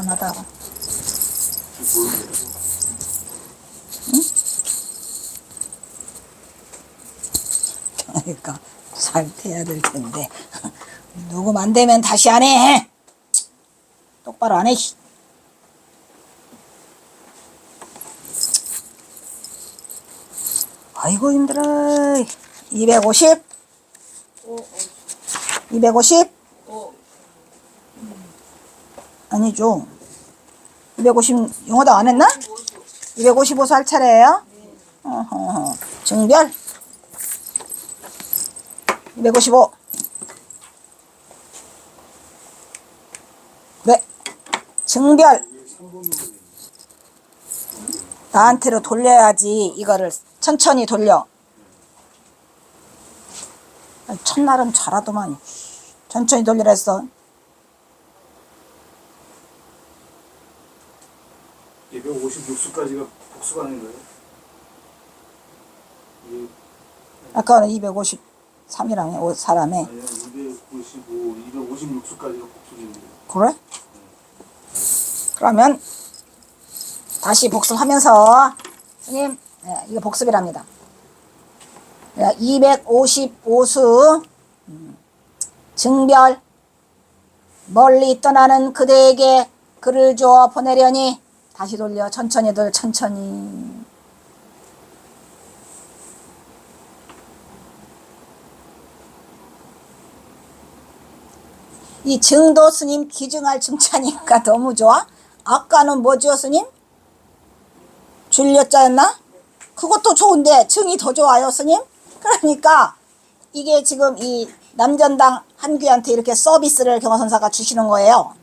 희한하다. 응? 그러니까 잘 돼야 될 텐데. 녹음 안 되면 다시 안 해. 똑바로 안 해. 아이고 힘들어. 250? 250? 아니죠. 250 영어도 안 했나? 255서 할 차례예요? 어허허. 증별 255. 네. 증별. 나한테로 돌려야지. 이거를 천천히 돌려. 첫날은 잘하더만. 천천히 돌리라 했어. 256수까지가 복수가 아닌 거예요? 아까는 253이라며, 사람에. 아니요, 255, 256수까지가 복수인 거예요. 그래? 그러면 다시 복습하면서 스님, 네, 이거 복습이랍니다. 255수 증별 멀리 떠나는 그대에게 글을 주어 보내려니 다시 돌려. 천천히들 천천히. 이 증도 스님 기증할 증차니까 너무 좋아. 아까는 뭐죠 스님? 줄여자였나? 그것도 좋은데 증이 더 좋아요 스님. 그러니까 이게 지금 이 남전당 한귀한테 이렇게 서비스를 경화선사가 주시는 거예요.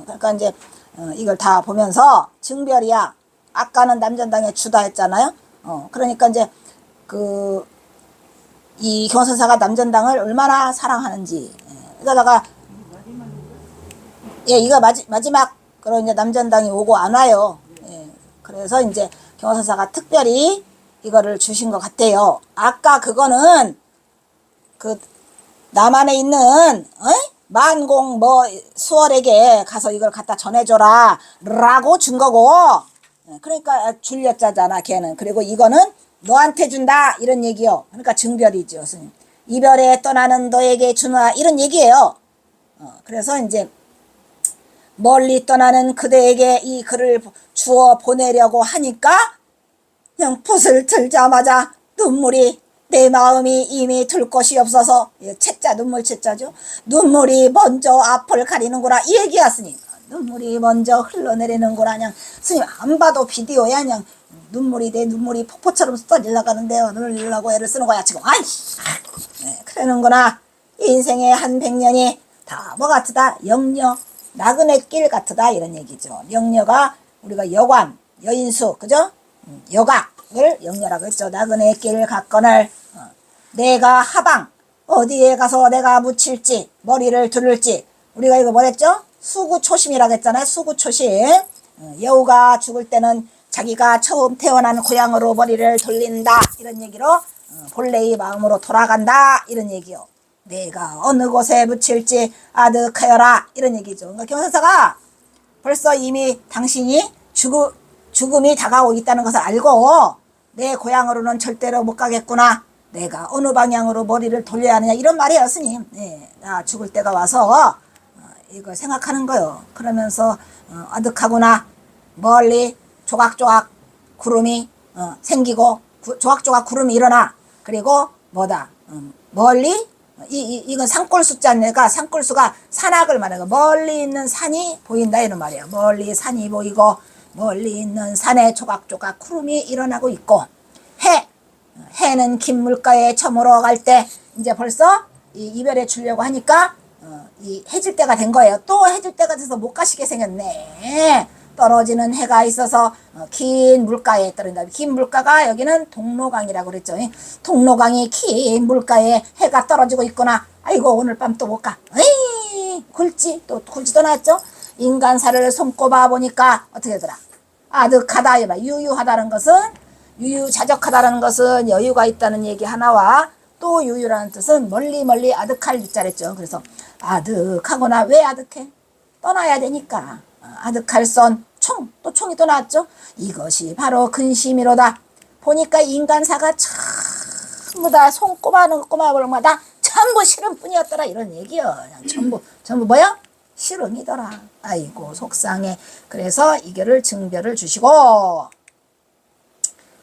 그러니까 이제 이걸 다 보면서 증별이야. 아까는 남전당에 주다 했잖아요. 그러니까 이제 이 경화선사가 남전당을 얼마나 사랑하는지. 그러다가 예, 이거 마지막 그런 이제 남전당이 오고 안 와요. 예, 그래서 이제 경화선사가 특별히 이거를 주신 것 같아요. 아까 그거는 그 남한에 있는 만공 수월에게 가서 이걸 갖다 전해줘라 라고 준 거고, 그러니까 줄여자잖아 걔는. 그리고 이거는 너한테 준다 이런 얘기요. 그러니까 증별이죠 스님. 이별에 떠나는 너에게 주나 이런 얘기예요. 그래서 이제 멀리 떠나는 그대에게 이 글을 주어 보내려고 하니까 그냥 붓을 들자마자 눈물이, 내 마음이 이미 둘 곳이 없어서, 채자 눈물 채자죠. 눈물이 먼저 앞을 가리는구나 이 얘기야 스님. 눈물이 먼저 흘러내리는구나. 그냥 스님 안 봐도 비디오야. 그냥 눈물이, 내 눈물이 폭포처럼 쏟아지려가는데요. 흘리려고 애를 쓰는 거야 지금. 아이, 그러는구나. 인생의 한 100년이 다 뭐 같으다? 영녀 나그네 길 같으다 이런 얘기죠. 영녀가 우리가 여관, 여인수, 그죠? 여각을 영녀라고 했죠. 나그네 길 갔거늘 내가 하방 어디에 가서 내가 묻힐지 머리를 두를지. 우리가 이거 뭐랬죠? 수구초심이라고 했잖아요. 수구초심. 여우가 죽을 때는 자기가 처음 태어난 고향으로 머리를 돌린다 이런 얘기로 본래의 마음으로 돌아간다 이런 얘기요. 내가 어느 곳에 묻힐지 아득하여라 이런 얘기죠. 그러니까 경선사가 벌써 이미 당신이 죽음이 다가오고 있다는 것을 알고 내 고향으로는 절대로 못 가겠구나. 내가 어느 방향으로 머리를 돌려야 하느냐 이런 말이에요 스님. 네, 나 죽을 때가 와서 이걸 생각하는 거요. 그러면서 아득하구나. 멀리 조각조각 구름이 생기고 조각조각 구름이 일어나. 그리고 뭐다? 멀리 이건 산골 숫자니까 산골수가 산악을 말하고 멀리 있는 산이 보인다 이런 말이에요. 멀리 산이 보이고 멀리 있는 산에 조각조각 구름이 일어나고 있고, 해는 긴 물가에 저물어 갈 때 이제 벌써 이 이별에 주려고 하니까 이 해질 때가 된 거예요. 또 해질 때가 돼서 못 가시게 생겼네. 떨어지는 해가 있어서 긴 물가에 떨어진다. 긴 물가가 여기는 동로강이라고 그랬죠. 동로강이 긴 물가에 해가 떨어지고 있구나. 아이고 오늘 밤 또 못 가. 에이 굴지 또 굴지도 났죠. 인간사를 손꼽아 보니까 어떻게 되더라. 아득하다. 유유하다는 것은 유유자적하다는 것은 여유가 있다는 얘기 하나와 또 유유라는 뜻은 멀리 아득할 유자랬죠. 그래서 아득하거나 왜 아득해? 떠나야 되니까. 아득할선 총, 또 총이 또 나왔죠. 이것이 바로 근심이로다. 보니까 인간사가 전부 다 꼬마마다 전부 시름뿐이었더라 이런 얘기요. 그냥 전부 뭐야? 시름이더라. 아이고 속상해. 그래서 이거를 증별을 주시고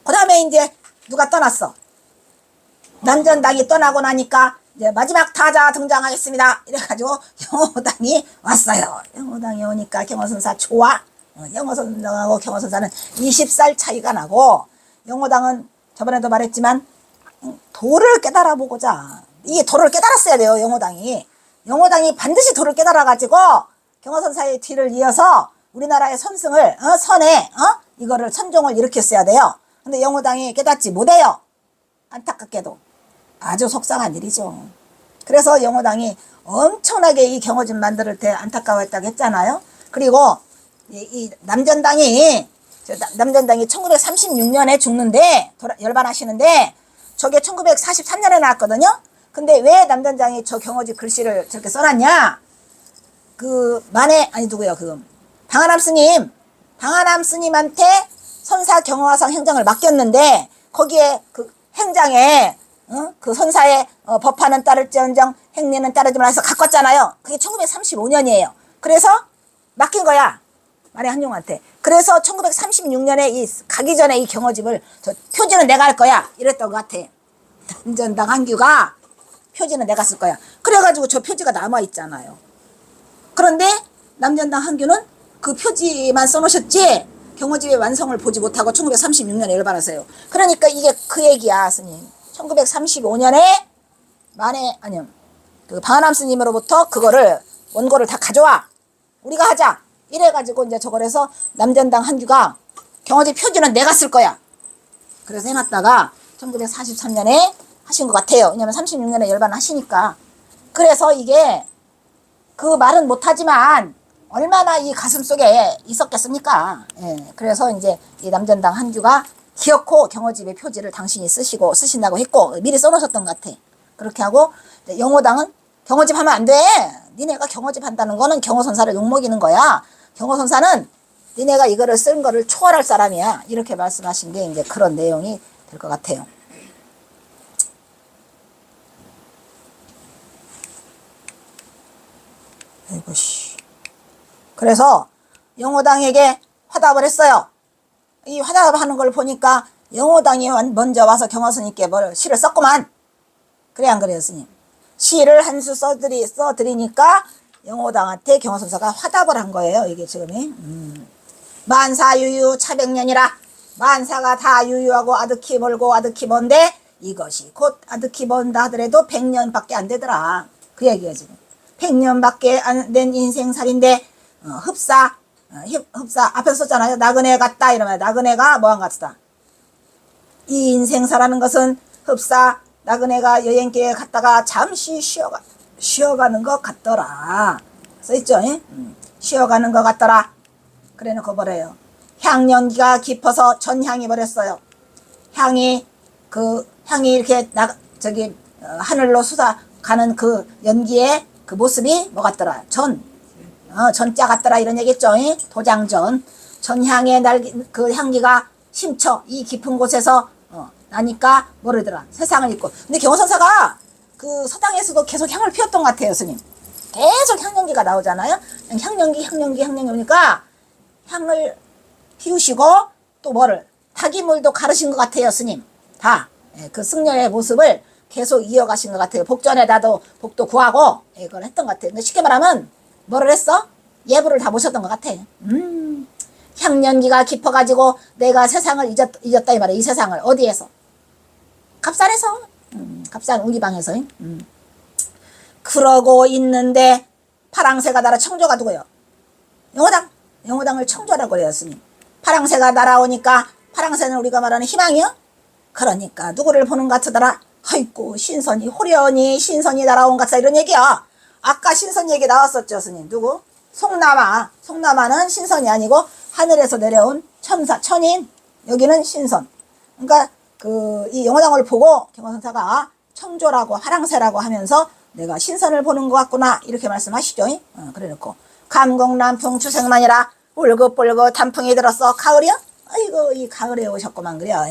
그 다음에 이제 누가 떠났어? 남전당이 떠나고 나니까 이제 마지막 타자 등장하겠습니다. 이래가지고 영호당이 왔어요. 영호당이 오니까 경호선사 좋아. 영호선사하고 경호선사는 20살 차이가 나고 영호당은 저번에도 말했지만 도를 깨달아 보고자 이 도를 깨달았어야 돼요. 영호당이 반드시 도를 깨달아가지고 경호선사의 뒤를 이어서 우리나라의 선승을 선에 이거를 선종을 일으켰어야 돼요. 근데 영호당이 깨닫지 못해요. 안타깝게도 아주 속상한 일이죠. 그래서 영호당이 엄청나게 이 경호진 만들 때 안타까워했다고 했잖아요. 그리고 이 남전당이 1936년에 죽는데 열반하시는데 저게 1943년에 나왔거든요. 근데 왜 남전당이 저 경호지 글씨를 저렇게 써놨냐? 방한암 스님한테 선사 경호화상 행정을 맡겼는데 거기에 그 행장에 그 선사의 법화는 따를지언정 행례는 따르지 말라 해서 갖고 왔잖아요. 그게 1935년이에요. 그래서 맡긴 거야. 만해 한용한테. 그래서 1936년에 가기 전에 이 경호집을 표지는 내가 할 거야. 이랬던 것 같아. 남전당 한규가 표지는 내가 쓸 거야. 그래가지고 저 표지가 남아있잖아요. 그런데 남전당 한규는 그 표지만 써놓으셨지 경호집의 완성을 보지 못하고 1936년에 열반하세요. 그러니까 이게 그 얘기야, 스님. 1935년에 그 방한암 스님으로부터 그거를 원고를 다 가져와. 우리가 하자. 이래가지고 이제 저걸 해서 남전당 한규가 경호집 표지는 내가 쓸 거야. 그래서 해놨다가 1943년에 하신 것 같아요. 왜냐면 36년에 열반하시니까. 그래서 이게 그 말은 못하지만 얼마나 이 가슴 속에 있었겠습니까? 예. 그래서 이제 이 남전당 한규가 기어코 경호집의 표지를 당신이 쓰신다고 했고 미리 써놓으셨던 것 같아. 그렇게 하고 영호당은 경호집 하면 안 돼. 니네가 경호집 한다는 거는 경호선사를 욕먹이는 거야. 경호선사는 니네가 이거를 쓴 거를 초월할 사람이야. 이렇게 말씀하신 게 이제 그런 내용이 될 것 같아요. 아이고 씨. 그래서 영호당에게 화답을 했어요. 이 화답하는 걸 보니까 영호당이 먼저 와서 경호스님께 시를 썼구만. 그래 안 그래요 스님? 시를 한 수 써드리니까 영호당한테 경호선사가 화답을 한 거예요. 이게 지금이 만사유유 차백년이라. 만사가 다 유유하고 아득히 멀고 아득히 먼데 이것이 곧 아득히 먼다 하더라도 100년밖에 안 되더라. 그 얘기예요 지금. 100년밖에 안 된 인생살인데 흡사 앞에서 썼잖아요. 나그네 같다 이러면 나그네가 뭐한 같다. 이 인생사라는 것은 흡사 나그네가 여행길에 갔다가 잠시 쉬어가는 것 같더라. 써있죠? 쉬어가는 것 같더라. 그래 놓고 뭐래요. 향연기가 깊어서 전향이 버렸어요. 향이 이렇게 하늘로 솟아가는 그 연기의 그 모습이 뭐 같더라. 전자 같더라 이런 얘기했죠. 도장전. 전향의 그 향기가 심처 이 깊은 곳에서 나니까 모르더라. 세상을 잊고. 근데 경호선사가 그 서당에서도 계속 향을 피웠던 것 같아요, 스님. 계속 향연기가 나오잖아요. 향연기 오니까 향을 피우시고 또 타기물도 가르신 것 같아요, 스님. 다. 그 승려의 모습을 계속 이어가신 것 같아요. 복전에다도 복도 구하고 이걸 했던 것 같아요. 근데 쉽게 말하면 뭐를 했어? 예부를 다 모셨던 것 같아. 향연기가 깊어가지고 내가 세상을 잊었다 이 말이야. 이 세상을. 어디에서? 갑산에서. 갑산 우리방에서. 그러고 있는데 파랑새가 날아 청조가 누구요? 영호당을 청조라고 그래요, 스님. 파랑새가 날아오니까 파랑새는 우리가 말하는 희망이요? 그러니까 누구를 보는 것 같더라. 아이고 호련히 신선이 날아온 것 같다 이런 얘기야. 아까 신선 얘기 나왔었죠, 스님. 누구? 송남아는 신선이 아니고 하늘에서 내려온 천인. 여기는 신선. 그러니까 이 영호당을 보고 경호선사가 청조라고 파랑새라고 하면서 내가 신선을 보는 것 같구나 이렇게 말씀하시죠. 그래 놓고 감국남풍 추생만이라 울긋불긋 단풍이 들었어. 가을이요? 아이고 이 가을에 오셨구만 그려.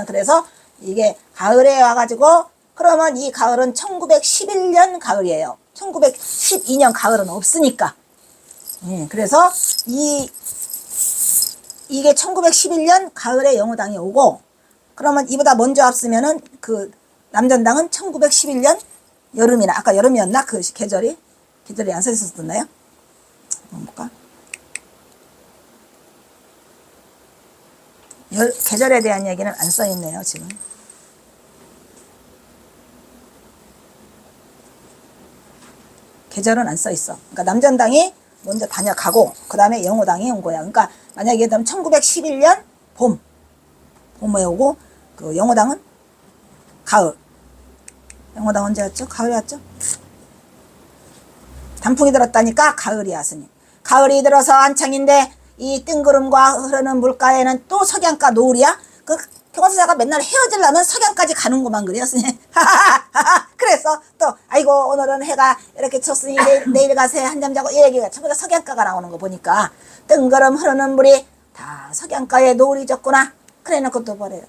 그래서 이게 가을에 와가지고 그러면 이 가을은 1911년 가을이에요. 1912년 가을은 없으니까. 그래서 이게 1911년 가을에 영호당이 오고 그러면 이보다 먼저 앞서면은 그 남전당은 1911년 여름이나 아까 여름이었나 그 계절이 안 써 있었나요? 한번 볼까? 계절에 대한 얘기는 안 써 있네요 지금. 계절은 안 써 있어. 그러니까 남전당이 먼저 다녀가고 그 다음에 영호당이 온 거야. 그러니까 만약에 그럼 1911년 봄에 오고 그 영호당은 가을. 영호당 언제 왔죠? 가을에 왔죠? 단풍이 들었다니까 가을이 왔으니. 가을이 들어서 한창인데 이 뜬구름과 흐르는 물가에는 또 석양가 노을이야? 그 경화선사가 맨날 헤어지려면 석양까지 가는구만 그래요 스님. 그래서 또 아이고 오늘은 해가 이렇게 쳤으니 내일 가서 한잠 자고 이 얘기가 전부 다 석양가가 나오는 거 보니까 뜬구름 흐르는 물이 다 석양가에 노을이 졌구나. 그래 놓고 또 뭐래요.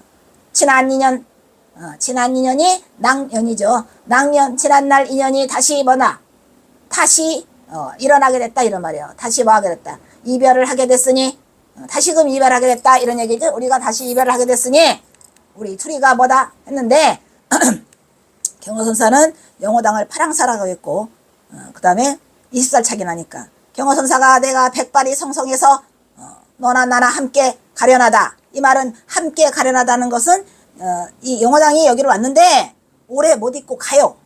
지난 인연이 낭년이죠. 낭년 지난날 인연이 다시 다시 일어나게 됐다 이런 말이에요. 다시 뭐 하게 됐다. 이별을 하게 됐으니 다시금 이별하게 됐다 이런 얘기죠. 우리가 다시 이별을 하게 됐으니 우리 둘이가 뭐다 했는데 경호선사는 영호당을 파랑사라고 했고 그 다음에 20살 차기 나니까 경호선사가 내가 백발이 성성해서 너나 나나 함께 가련하다. 이 말은 함께 가련하다는 것은 이 영호당이 여기로 왔는데 오래 못 있고 가요.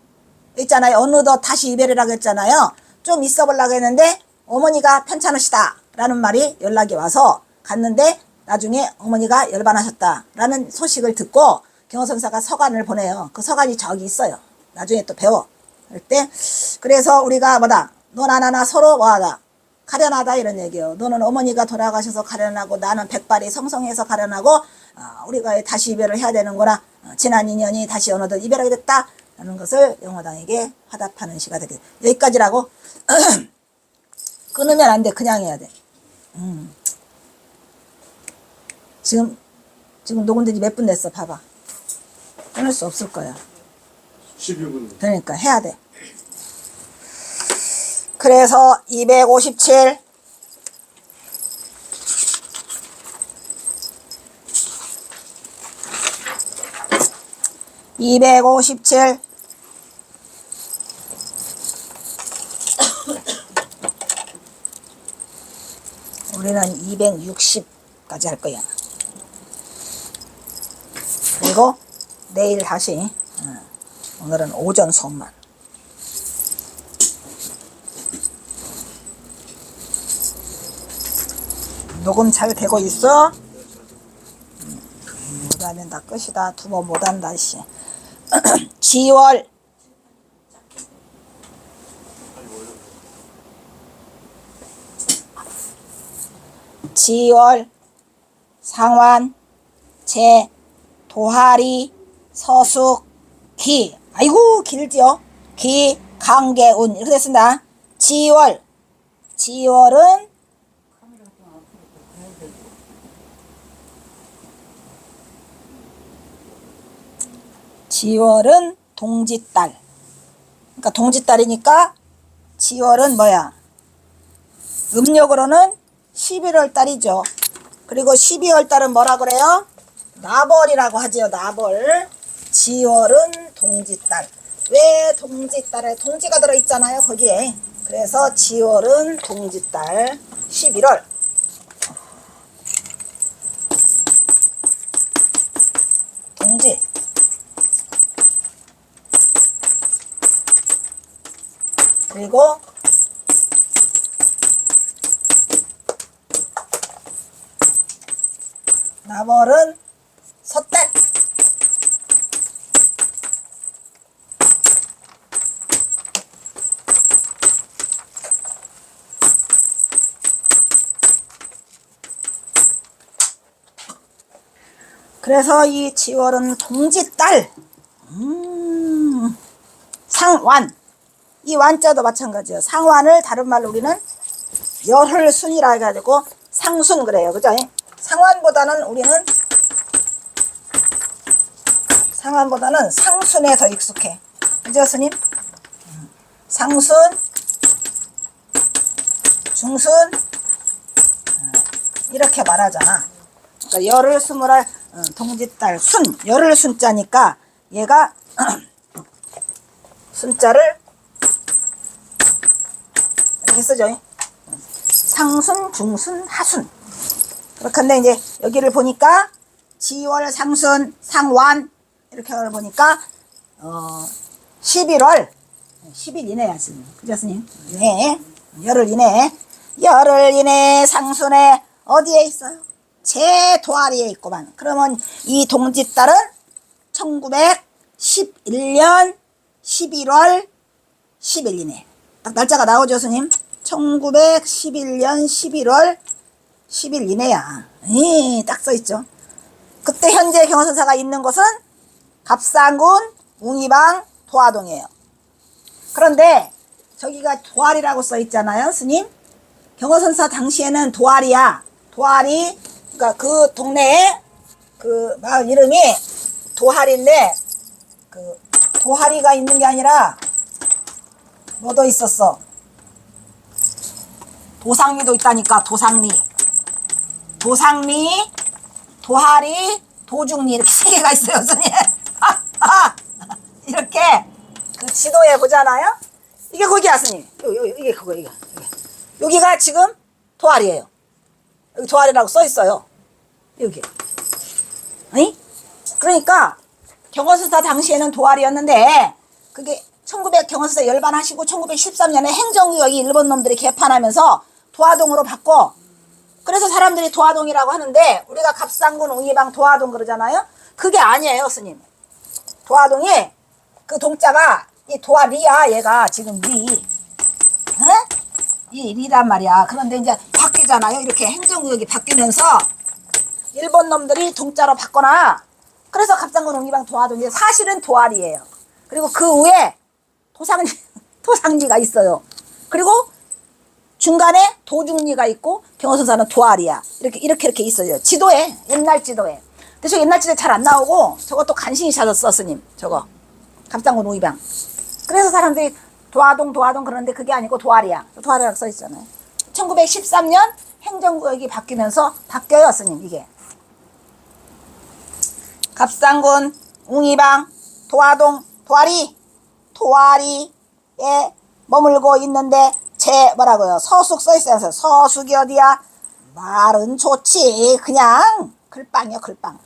있잖아요. 어느덧 다시 이별을 하고 했잖아요. 좀 있어 보려고 했는데 어머니가 편찮으시다 라는 말이 연락이 와서 갔는데 나중에 어머니가 열반하셨다 라는 소식을 듣고 경호선사가 서간을 보내요. 그 서간이 저기 있어요. 나중에 또 배워. 그럴 때 그래서 우리가 뭐다 너나 나나 서로 뭐하다 가련하다 이런 얘기예요. 너는 어머니가 돌아가셔서 가련하고 나는 백발이 성성해서 가련하고 우리가 다시 이별을 해야 되는구나. 지난 인연이 다시 어느덧 이별하게 됐다 라는 것을 영호당에게 화답하는 시가 되게 여기까지라고. 끊으면 안 돼. 그냥 해야 돼. 지금 녹음된 지 몇 분 됐어. 봐봐. 끊을 수 없을 거야. 11분. 그러니까 해야 돼. 그래서 257 257 우리는 260까지 할 거야. 그리고 내일 다시 오늘은 오전 수업만. 녹음 잘 되고 있어? 못하면 다 끝이다. 두 번 못한다 씨. 지월 상환 제 도하리 서숙 기 아이고 길지요. 기 강계운 이렇게 됐습니다. 지월은 동짓달. 그러니까 동짓달이니까 지월은 뭐야? 음력으로는 11월 달이죠. 그리고 12월 달은 뭐라 그래요? 나벌이라고 하지요. 나벌. 지월은 동짓달. 왜 동짓달에 동지가 들어있잖아요. 거기에. 그래서 지월은 동짓달 11월. 동지. 그리고 나벌은 섣달. 그래서 이 지월은 동짓달. 상완. 이 완자도 마찬가지예요. 상완을 다른 말로 우리는 열흘순이라 해가지고 상순 그래요. 그죠? 상환보다는 우리는 상환보다는 상순에 더 익숙해. 그죠, 스님? 상순, 중순, 이렇게 말하잖아. 그러니까 열흘 스물할 동짓달 순, 열흘 순자니까 얘가 순자를 이렇게 쓰죠. 상순, 중순, 하순. 그렇게 이제 여기를 보니까 지월, 상순, 상완 이렇게 보니까 11월 10일 이내야 스님. 그죠 스님? 네. 열흘 이내. 열흘 이내 상순에 어디에 있어요? 제 도아리에 있구만. 그러면 이 동짓달은 1911년 11월 10일 이내. 딱 날짜가 나오죠 스님? 1911년 11월 10일 이내야. 딱 써있죠. 그때 현재 경호선사가 있는 곳은 갑상군, 웅이방, 도화동이에요. 그런데 저기가 도아리라고 써있잖아요 스님. 경호선사 당시에는 도아리야. 도아리, 그러니까 그 동네에 그 마을 이름이 도하리인데, 그 도하리가 있는 게 아니라 뭐도 있었어. 도상리도 있다니까. 도상리, 도상리, 도하리, 도중리 이렇게 세 개가 있어요 스님. 이렇게 그 지도에 보잖아요. 이게 거기야 스님. 이게 그거 이게. 여기가 지금 도아리예요. 여기 도아리라고 써 있어요. 여기. 아니? 그러니까 경호선사 당시에는 도아리였는데 그게 1900 경호선사 열반하시고 1913년에 행정구역이 일본 놈들이 개판하면서 도화동으로 바꿔. 그래서 사람들이 도화동이라고 하는데 우리가 갑상군 웅이방 도화동 그러잖아요. 그게 아니에요 스님. 도화동이 그 동자가 이 도아리야. 얘가 지금 리. 이 리란 말이야. 그런데 이제 바뀌잖아요. 이렇게 행정구역이 바뀌면서 일본 놈들이 동자로 바꿔놔. 그래서 갑상군 웅이방 도화동이 사실은 도아리예요. 그리고 그 위에 도상리가 있어요. 그리고 중간에 도중리가 있고 경호선사는 도아리야. 이렇게 있어요. 지도에, 옛날 지도에. 근데 저 옛날 지도에 잘 안 나오고 저것도 간신히 찾았어 스님. 저거 갑상군 웅이방. 그래서 사람들이 도화동 그러는데 그게 아니고 도아리야. 도아리라고 써 있잖아요. 1913년 행정구역이 바뀌면서 바뀌어요 스님. 이게 갑상군 웅이방 도화동 도아리에 머물고 있는데 제 뭐라고요? 서숙 써 있어요. 서숙이 어디야? 말은 좋지. 그냥 글빵이요 글빵.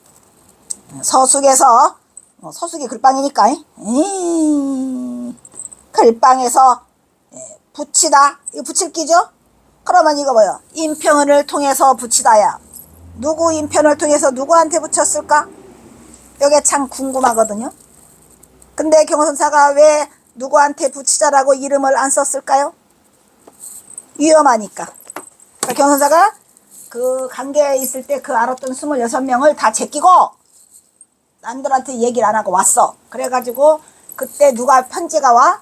서숙에서 서숙이 글빵이니까 글빵에서 붙이다. 이거 붙일기죠? 그러면 이거 뭐요? 인편을 통해서 붙이다야. 누구 인편을 통해서 누구한테 붙였을까? 이게 참 궁금하거든요. 근데 경호선사가 왜 누구한테 붙이자라고 이름을 안 썼을까요? 위험하니까. 그러니까 경호선사가 그 관계에 있을 때 그 알았던 26명을 다 제끼고 남들한테 얘기를 안 하고 왔어. 그래가지고 그때 누가 편지가 와?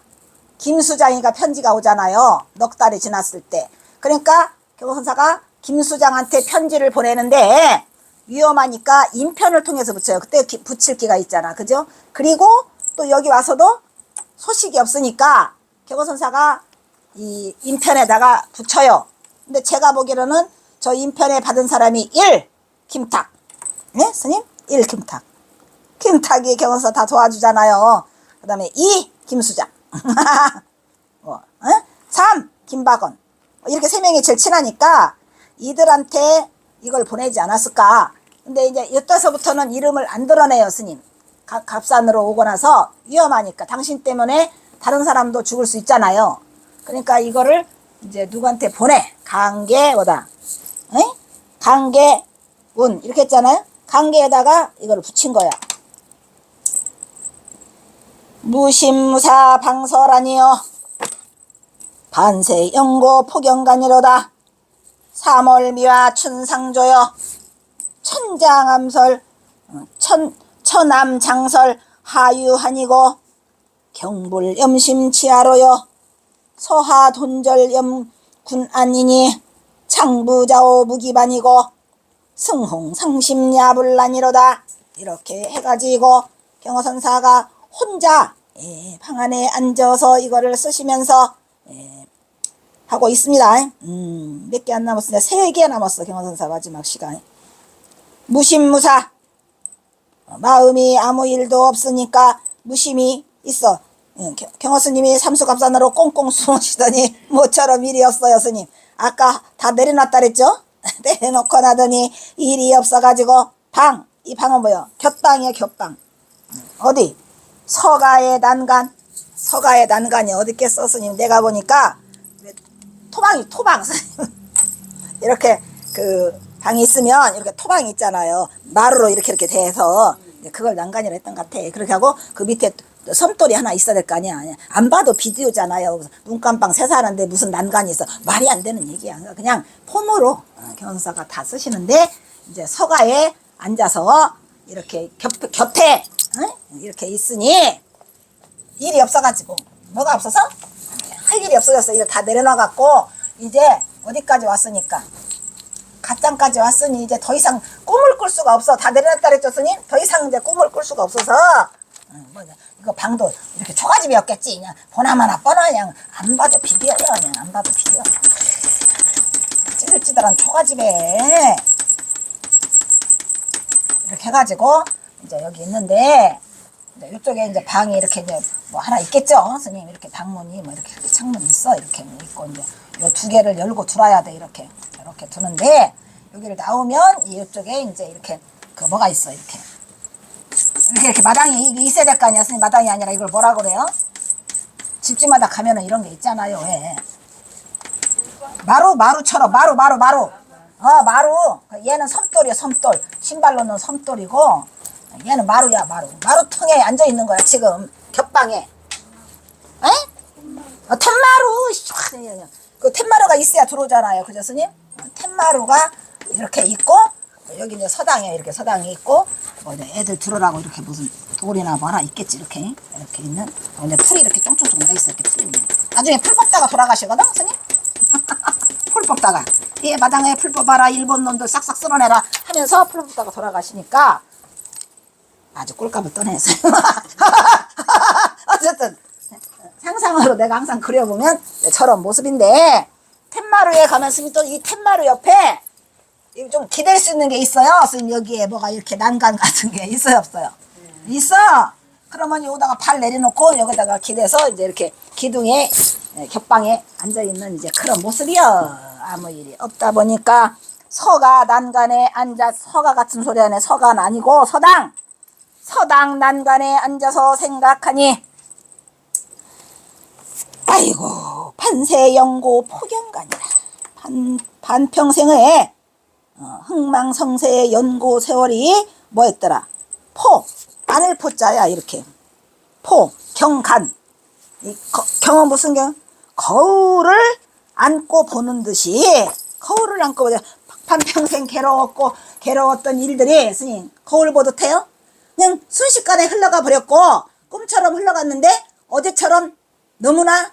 김수장이가 편지가 오잖아요. 넉 달이 지났을 때. 그러니까 경호선사가 김수장한테 편지를 보내는데 위험하니까 인편을 통해서 붙여요. 그때 붙일 기가 있잖아. 그죠? 그리고 또 여기 와서도 소식이 없으니까 경호선사가 이 인편에다가 붙여요. 근데 제가 보기로는 저 인편에 받은 사람이 1. 김탁. 네? 스님? 1. 김탁. 김탁이 경호선사 다 도와주잖아요. 그 다음에 2. 김수장. 3. 김박원. 이렇게 3명이 제일 친하니까 이들한테 이걸 보내지 않았을까. 근데 이제 이때서부터는 이름을 안 드러내요 스님. 갑산으로 오고 나서 위험하니까. 당신 때문에 다른 사람도 죽을 수 있잖아요. 그러니까 이거를 이제 누구한테 보내. 강계보다 강계운 이렇게 했잖아요. 강계에다가 이걸 붙인 거야. 무심무사 방설아니여 반세 영고 포경간이로다. 3월 미화 춘상조여 천장암설 천암장설 하유한이고 경불염심치하로여 서하돈절염 군안이니 창부자오 무기반이고 승홍상심야불란이로다. 이렇게 해가지고 경허선사가 혼자 방 안에 앉아서 이거를 쓰시면서 하고 있습니다. 몇 개 안 남았습니다. 3개 남았어. 경허선사 마지막 시간. 무심무사. 마음이 아무 일도 없으니까 무심히 있어. 경허스님이 삼수갑산으로 꽁꽁 숨으시더니 모처럼 일이 없어요. 스님 아까 다 내려놨다 그랬죠? 내려놓고 나더니 일이 없어가지고 이 방은 뭐요? 곁방이에요. 곁방. 어디? 서가의 난간. 서가의 난간이 어디 있겠어 스님. 내가 보니까 토방 스님. 이렇게 그 방이 있으면 이렇게 토방이 있잖아요. 마루로 이렇게 돼서 그걸 난간이라 했던 것 같아. 그렇게 하고 그 밑에 섬돌이 하나 있어야 될 거 아니야. 안 봐도 비디오잖아요. 눈깜빵 세사하는데 무슨 난간이 있어. 말이 안 되는 얘기야. 그냥 폼으로 경선사가 다 쓰시는데 이제 서가에 앉아서 이렇게 곁에 이렇게 있으니 일이 없어가지고 뭐가 없어서 할 일이 없어졌어. 이제 다 내려놔갖고 이제 어디까지 왔으니까 갓장까지 왔으니 이제 더 이상 꿈을 꿀 수가 없어. 다 내려놨다 그랬죠 스님? 더 이상 이제 꿈을 꿀 수가 없어서 이거 방도 이렇게 초가집이었겠지. 그냥 보나마나 뻔하 그냥 안 봐도 비벼요. 그냥 안 봐도 비벼. 찌들찌들한 초가집에 이렇게 해가지고 이제 여기 있는데 이제 이쪽에 이제 방이 이렇게 이제 뭐 하나 있겠죠. 스님 이렇게 방문이 뭐 이렇게 창문이 있어. 이렇게 뭐 있고 이제 요 2개를 열고 들어야 돼. 이렇게 두는데 여기를 나오면 이쪽에 이제 이렇게 그 뭐가 있어. 이렇게 마당이 있어야 될 거 아니야. 스님 마당이 아니라 이걸 뭐라 그래요? 집집마다 가면은 이런 게 있잖아요. 왜? 마루처럼 마루. 마루. 얘는 섬돌이야. 섬돌. 신발로는 섬돌이고 얘는 마루야. 마루통에 앉아 있는 거야. 지금 겹방에. 에? 툇마루. 그 툇마루가 있어야 들어오잖아요. 그죠 스님? 툇마루가 이렇게 있고 여기 이제 서당에 이렇게 서당이 있고 뭐 이제 애들 들어라고 이렇게 무슨 돌이나 뭐 하나 있겠지. 이렇게 있는 이제 풀이 이렇게 쫑쫑쫑 나 있어. 이렇게 풀이 나중에 풀 뽑다가 돌아가시거든 스님. 풀 뽑다가 마당에 풀 뽑아라. 일본 놈들 싹싹 쓸어내라 하면서 풀 뽑다가 돌아가시니까 아주 꿀값을 떠내세요. 어쨌든 상상으로 내가 항상 그려보면 저런 모습인데 툇마루에 가면 스님 또 이 툇마루 옆에 좀 기댈 수 있는 게 있어요. 스님 여기에 뭐가 이렇게 난간 같은 게 있어요 없어요? 있어. 그러면 여기다가 발 내려놓고 여기다가 기대서 이제 이렇게 기둥에 겹방에 앉아있는 이제 그런 모습이요. 아무 일이 없다 보니까 서가 난간에 앉아 서가 같은 소리 하네. 서가 아니고 서당 난간에 앉아서 생각하니 아이고 판세영고 폭염간이라 반평생의 흥망성쇠의 연고 세월이 뭐였더라? 안을 포자야. 이렇게 경간 경은 무슨 경? 거울을 안고 보는 듯이 거울을 안고 반평생 괴로웠던 일들이 스님 거울 보듯 해요. 그냥 순식간에 흘러가 버렸고 꿈처럼 흘러갔는데 어제처럼 너무나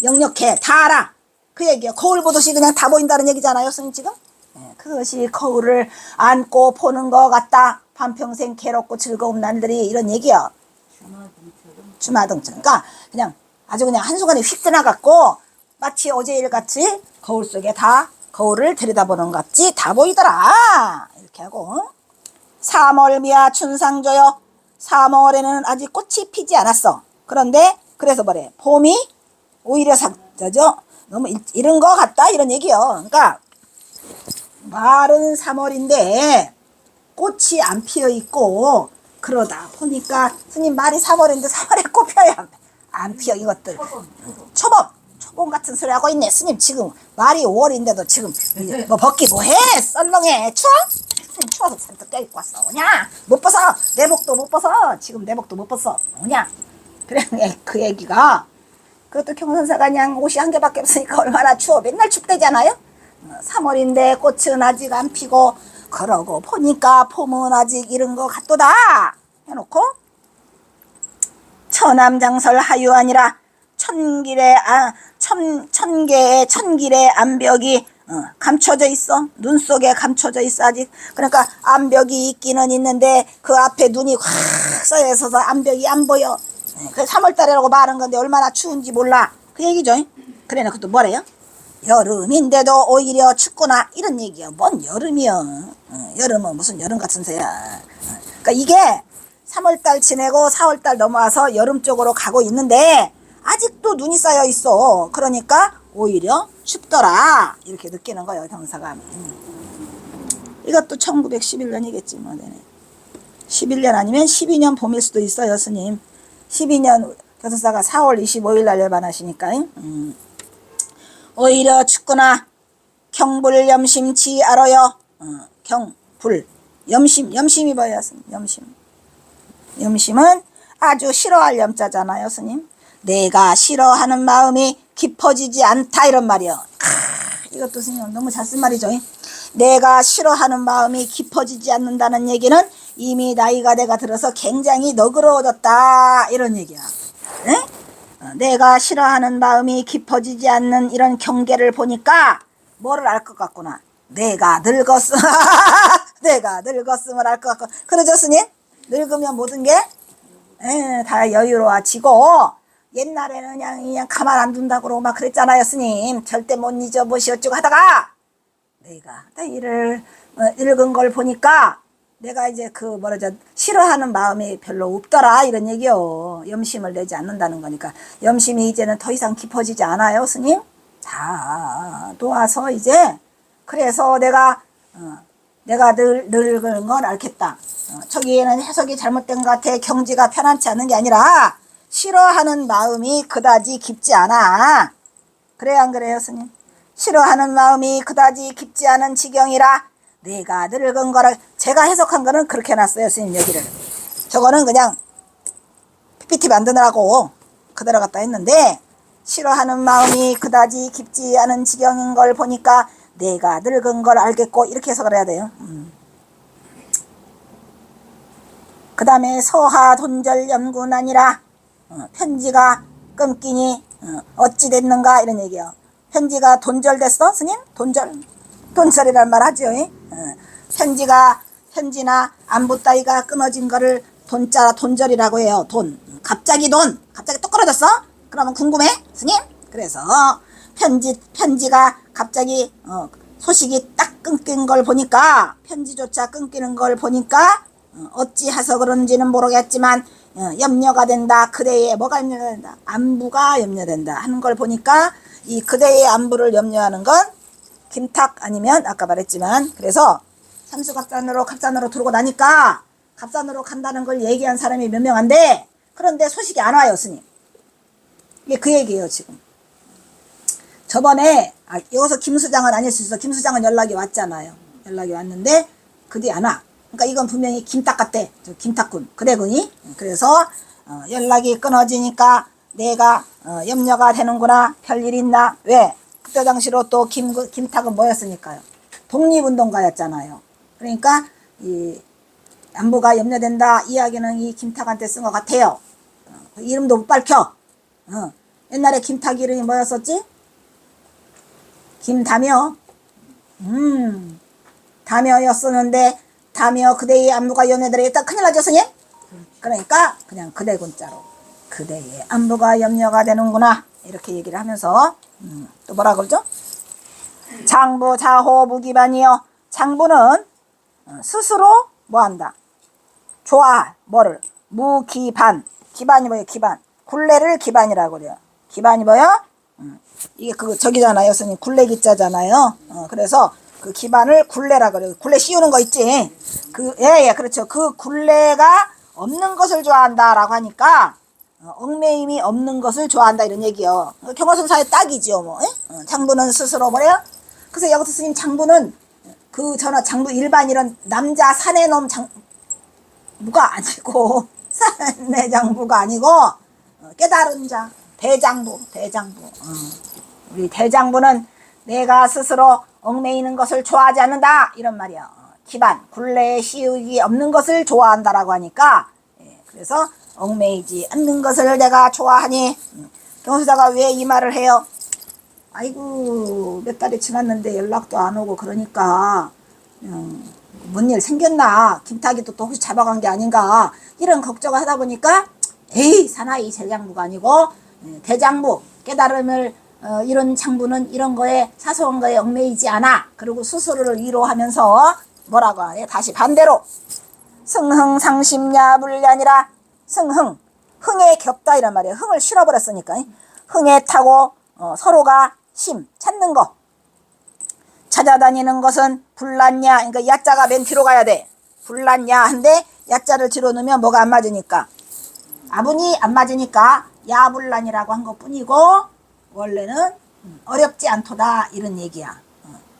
역력해. 다 알아. 그 얘기야. 거울 보듯이 그냥 다 보인다는 얘기잖아요 스님 지금. 그것이 거울을 안고 보는 것 같다. 반평생 괴롭고 즐거운 날들이 이런 얘기야. 주마등처럼. 그러니까 그냥 아주 그냥 한순간에 휙 지나갔고 마치 어제 일같이 거울 속에 다 거울을 들여다보는 것 같이 다 보이더라. 이렇게 하고 3월미야 춘상조여. 3월에는 아직 꽃이 피지 않았어. 그런데 그래서 뭐래? 봄이 오히려 너무 이른 것 같다 이런 얘기요. 그러니까 말은 3월인데 꽃이 안 피어 있고 그러다 보니까 스님 말이 3월인데 3월에 꽃 피어야 안 피어. 이것들 초봄 같은 소리 하고 있네. 스님 지금 말이 5월인데도 지금 뭐 벗기 뭐해? 썰렁해. 추워? 스님 추워서 잔뜩 껴입고 왔어. 오냐? 못 벗어. 내복도 못 벗어. 지금 내복도 못 벗어. 오냐? 그래 그 얘기가 그것도 경선사가 그냥 옷이 한 개밖에 없으니까 얼마나 추워. 맨날 춥대잖아요. 3월인데 꽃은 아직 안 피고 그러고 보니까 봄은 아직 이른 것 같도다 해놓고 처남장설 하유아니라 천길의 암벽이 감춰져 있어. 눈 속에 감춰져 있어 아직. 그러니까 암벽이 있기는 있는데 그 앞에 눈이 확 쌓여 있어서 암벽이 안 보여. 그 3월달이라고 말한 건데 얼마나 추운지 몰라. 그 얘기죠. 그래 놓고 뭐래요? 여름인데도 오히려 춥구나 이런 얘기야. 뭔 여름이야. 여름은 무슨 여름 같은 새야. 그러니까 이게 3월달 지내고 4월달 넘어와서 여름 쪽으로 가고 있는데 아직도 눈이 쌓여 있어. 그러니까 오히려 춥더라 이렇게 느끼는 거예요 경사가. 이것도 1911년이겠지 뭐. 11년 아니면 12년 봄일 수도 있어요 스님. 12년 교사사가 4월 25일 날 열반하시니까. 오히려 춥구나. 경불 염심치 알아요. 경불 염심이 뭐예요 스님? 염심은 아주 싫어할 염자잖아요 스님. 내가 싫어하는 마음이 깊어지지 않다 이런 말이요. 이것도 스님 너무 잘 쓴 말이죠. 내가 싫어하는 마음이 깊어지지 않는다는 얘기는 이미 나이가 내가 들어서 굉장히 너그러워졌다 이런 얘기야. 네? 내가 싫어하는 마음이 깊어지지 않는 이런 경계를 보니까 뭐를 알 것 같구나. 내가 늙었음. 내가 늙었음을 알 것 같고. 그러죠 스님? 늙으면 모든 게 다 여유로워지고 옛날에는 그냥 가만 안 둔다고 그러고 막 그랬잖아요 스님. 절대 못 잊어보시 어쩌고 하다가 내가 이를 읽은 걸 보니까 내가 이제 싫어하는 마음이 별로 없더라 이런 얘기요. 염심을 내지 않는다는 거니까 염심이 이제는 더 이상 깊어지지 않아요 스님. 자 놓아서 이제 그래서 내가 늙은 건 알겠다. 저기에는 해석이 잘못된 것 같아. 경지가 편안치 않은 게 아니라 싫어하는 마음이 그다지 깊지 않아. 그래요 안 그래요 스님? 싫어하는 마음이 그다지 깊지 않은 지경이라 내가 늙은 거를 제가 해석한 거는 그렇게 해놨어요 스님 여기를. 저거는 그냥 PPT 만드느라고 그대로 갖다 했는데 싫어하는 마음이 그다지 깊지 않은 지경인 걸 보니까 내가 늙은 걸 알겠고 이렇게 해석을 해야 돼요. 그 다음에 서하 돈절 염군아니라 편지가 끊기니 어찌 됐는가 이런 얘기요. 편지가 돈절됐어 스님? 돈절이란 말 하죠. 편지나 안부 따위가 끊어진 거를 돈절이라고 해요. 갑자기 똑 끊어졌어? 그러면 궁금해 스님? 그래서 편지가 갑자기 소식이 딱 끊긴 걸 보니까 편지조차 끊기는 걸 보니까 어찌해서 그런지는 모르겠지만 염려가 된다. 그대의 뭐가 염려가 된다? 안부가 염려된다 하는 걸 보니까 이 그대의 안부를 염려하는 건 김탁 아니면 아까 말했지만 그래서 삼수갑산으로 들어오고 나니까 갑산으로 간다는 걸 얘기한 사람이 몇 명 안 돼. 그런데 소식이 안 와요 스님. 이게 그 얘기예요 지금. 저번에 여기서 김수장은 아닐 수 있어. 김수장은 연락이 왔잖아요. 연락이 왔는데 그뒤 안 와. 그러니까 이건 분명히 김탁 같대. 김탁군 그대군이. 그래서 연락이 끊어지니까 내가 염려가 되는구나. 별일 있나? 왜? 그때 당시로 또 김탁은 뭐였으니까요? 독립운동가였잖아요. 그러니까 이 안부가 염려된다 이야기는 이 김탁한테 쓴 것 같아요. 이름도 못 밝혀. 옛날에 김탁 이름이 뭐였었지? 김다며. 다며였었는데 다며 그대의 안부가 염려되겠다. 큰일 나죠 스님? 그러니까 그냥 그대군자로 그대의 안부가 염려가 되는구나 이렇게 얘기를 하면서 또 뭐라 그러죠? 장부 자호 무기반이요. 장부는 스스로 뭐한다? 좋아 뭐를? 무기반. 기반이 뭐예요? 기반. 굴레를 기반이라고 그래요. 기반이 뭐야? 이게 저기잖아요 스님. 굴레기자잖아요. 그래서 그 기반을 굴레라 그래요. 굴레 씌우는 거 있지. 그렇죠. 그 굴레가 없는 것을 좋아한다라고 하니까 얽매임이 없는 것을 좋아한다 이런 얘기요. 경화선사의 딱이지요 뭐. 장부는 스스로 뭐래요? 그래서 여기서 스님 장부는 장부 일반 이런 남자 사내놈 장부가 아니고 사내 장부가 아니고 깨달은 자 대장부. 우리 대장부는 내가 스스로 얽매이는 것을 좋아하지 않는다 이런 말이야. 기반 굴레에 씌우기 없는 것을 좋아한다라고 하니까 그래서 얽매이지 않는 것을 내가 좋아하니 경수자가 왜 이 말을 해요? 아이고 몇 달이 지났는데 연락도 안 오고 그러니까 뭔 일 생겼나, 김탁이도 또 혹시 잡아간 게 아닌가 이런 걱정을 하다 보니까 에이 사나이 제장부가 아니고 대장부 깨달음을 이런 장부는 이런 거에 사소한 거에 얽매이지 않아. 그리고 스스로를 위로하면서 뭐라고 해? 다시 반대로 승흥상심야 불량이라. 승흥 흥에 겹다 이란 말이에요. 흥을 실어버렸으니까 흥에 타고 서로가 심 찾는 거 찾아다니는 것은 불났냐. 그러니까 야자가 맨 뒤로 가야 돼. 불났냐 한데 야자를 뒤로 넣으면 뭐가 안 맞으니까 아분이 안 맞으니까 야불란이라고 한 것뿐이고 원래는 어렵지 않도다 이런 얘기야.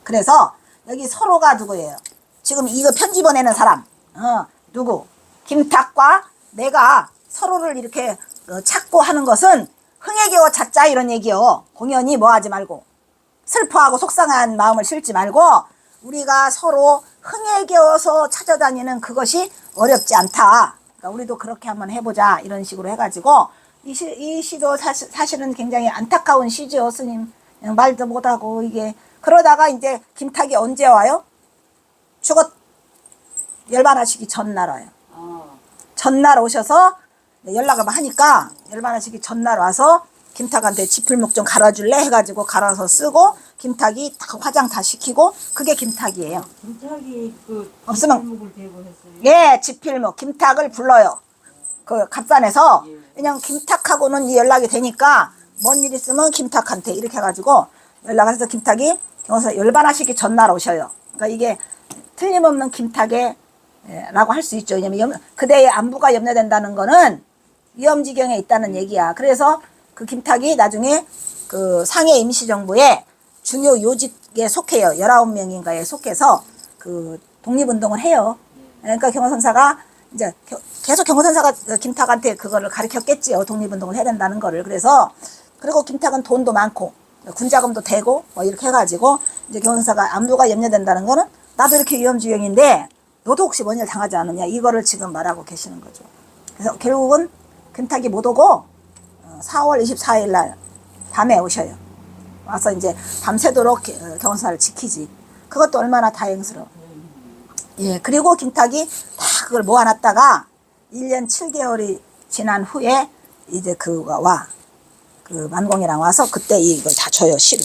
그래서 여기 서로가 누구예요? 지금 이거 편지 보내는 사람 누구? 김탁과 내가 서로를 이렇게 찾고 하는 것은 흥에 겨워 찾자 이런 얘기요. 공연히 뭐 하지 말고 슬퍼하고 속상한 마음을 실지 말고 우리가 서로 흥에 겨워서 찾아다니는 그것이 어렵지 않다. 그러니까 우리도 그렇게 한번 해보자 이런 식으로 해가지고 이 시도 사실은 굉장히 안타까운 시죠. 스님 말도 못하고 이게 그러다가 이제 김탁이 언제 와요? 죽었 열반하시기 전날 와요. 전날 오셔서 연락을 하니까 열반하시기 전날 와서 김탁한테 지필목 좀 갈아줄래 해가지고 갈아서 쓰고 김탁이 딱 화장 다 시키고 그게 김탁이에요. 김탁이 그 없으면 지필목을 대고 했어요. 예, 지필목 김탁을 불러요. 그 갑산에서 그냥 김탁하고는 연락이 되니까 뭔 일 있으면 김탁한테 이렇게 해가지고 연락을 해서 김탁이 경호사 열반하시기 전날 오셔요. 그러니까 이게 틀림없는 김탁의 라고 할 수 있죠. 왜냐면 그대의 안부가 염려된다는 거는 위험지경에 있다는 얘기야. 그래서 그 김탁이 나중에 그 상해 임시정부의 중요 요직에 속해요. 19명인가에 속해서 그 독립운동을 해요. 그러니까 경호선사가 이제 계속 경호선사가 김탁한테 그거를 가르쳤겠지요. 독립운동을 해야 된다는 거를. 그래서 그리고 김탁은 돈도 많고 군자금도 되고 뭐 이렇게 해가지고 이제 경호선사가 안부가 염려된다는 거는 나도 이렇게 위험지경인데 너도 혹시 뭔 일 당하지 않느냐 이거를 지금 말하고 계시는 거죠. 그래서 결국은 김탁이 못 오고 4월 24일 날 밤에 오셔요. 와서 이제 밤새도록 경호사를 지키지. 그것도 얼마나 다행스러워. 예, 그리고 김탁이 다 그걸 모아놨다가 1년 7개월이 지난 후에 이제 그 만공이랑 와서 그때 이걸 다 줘요. 시를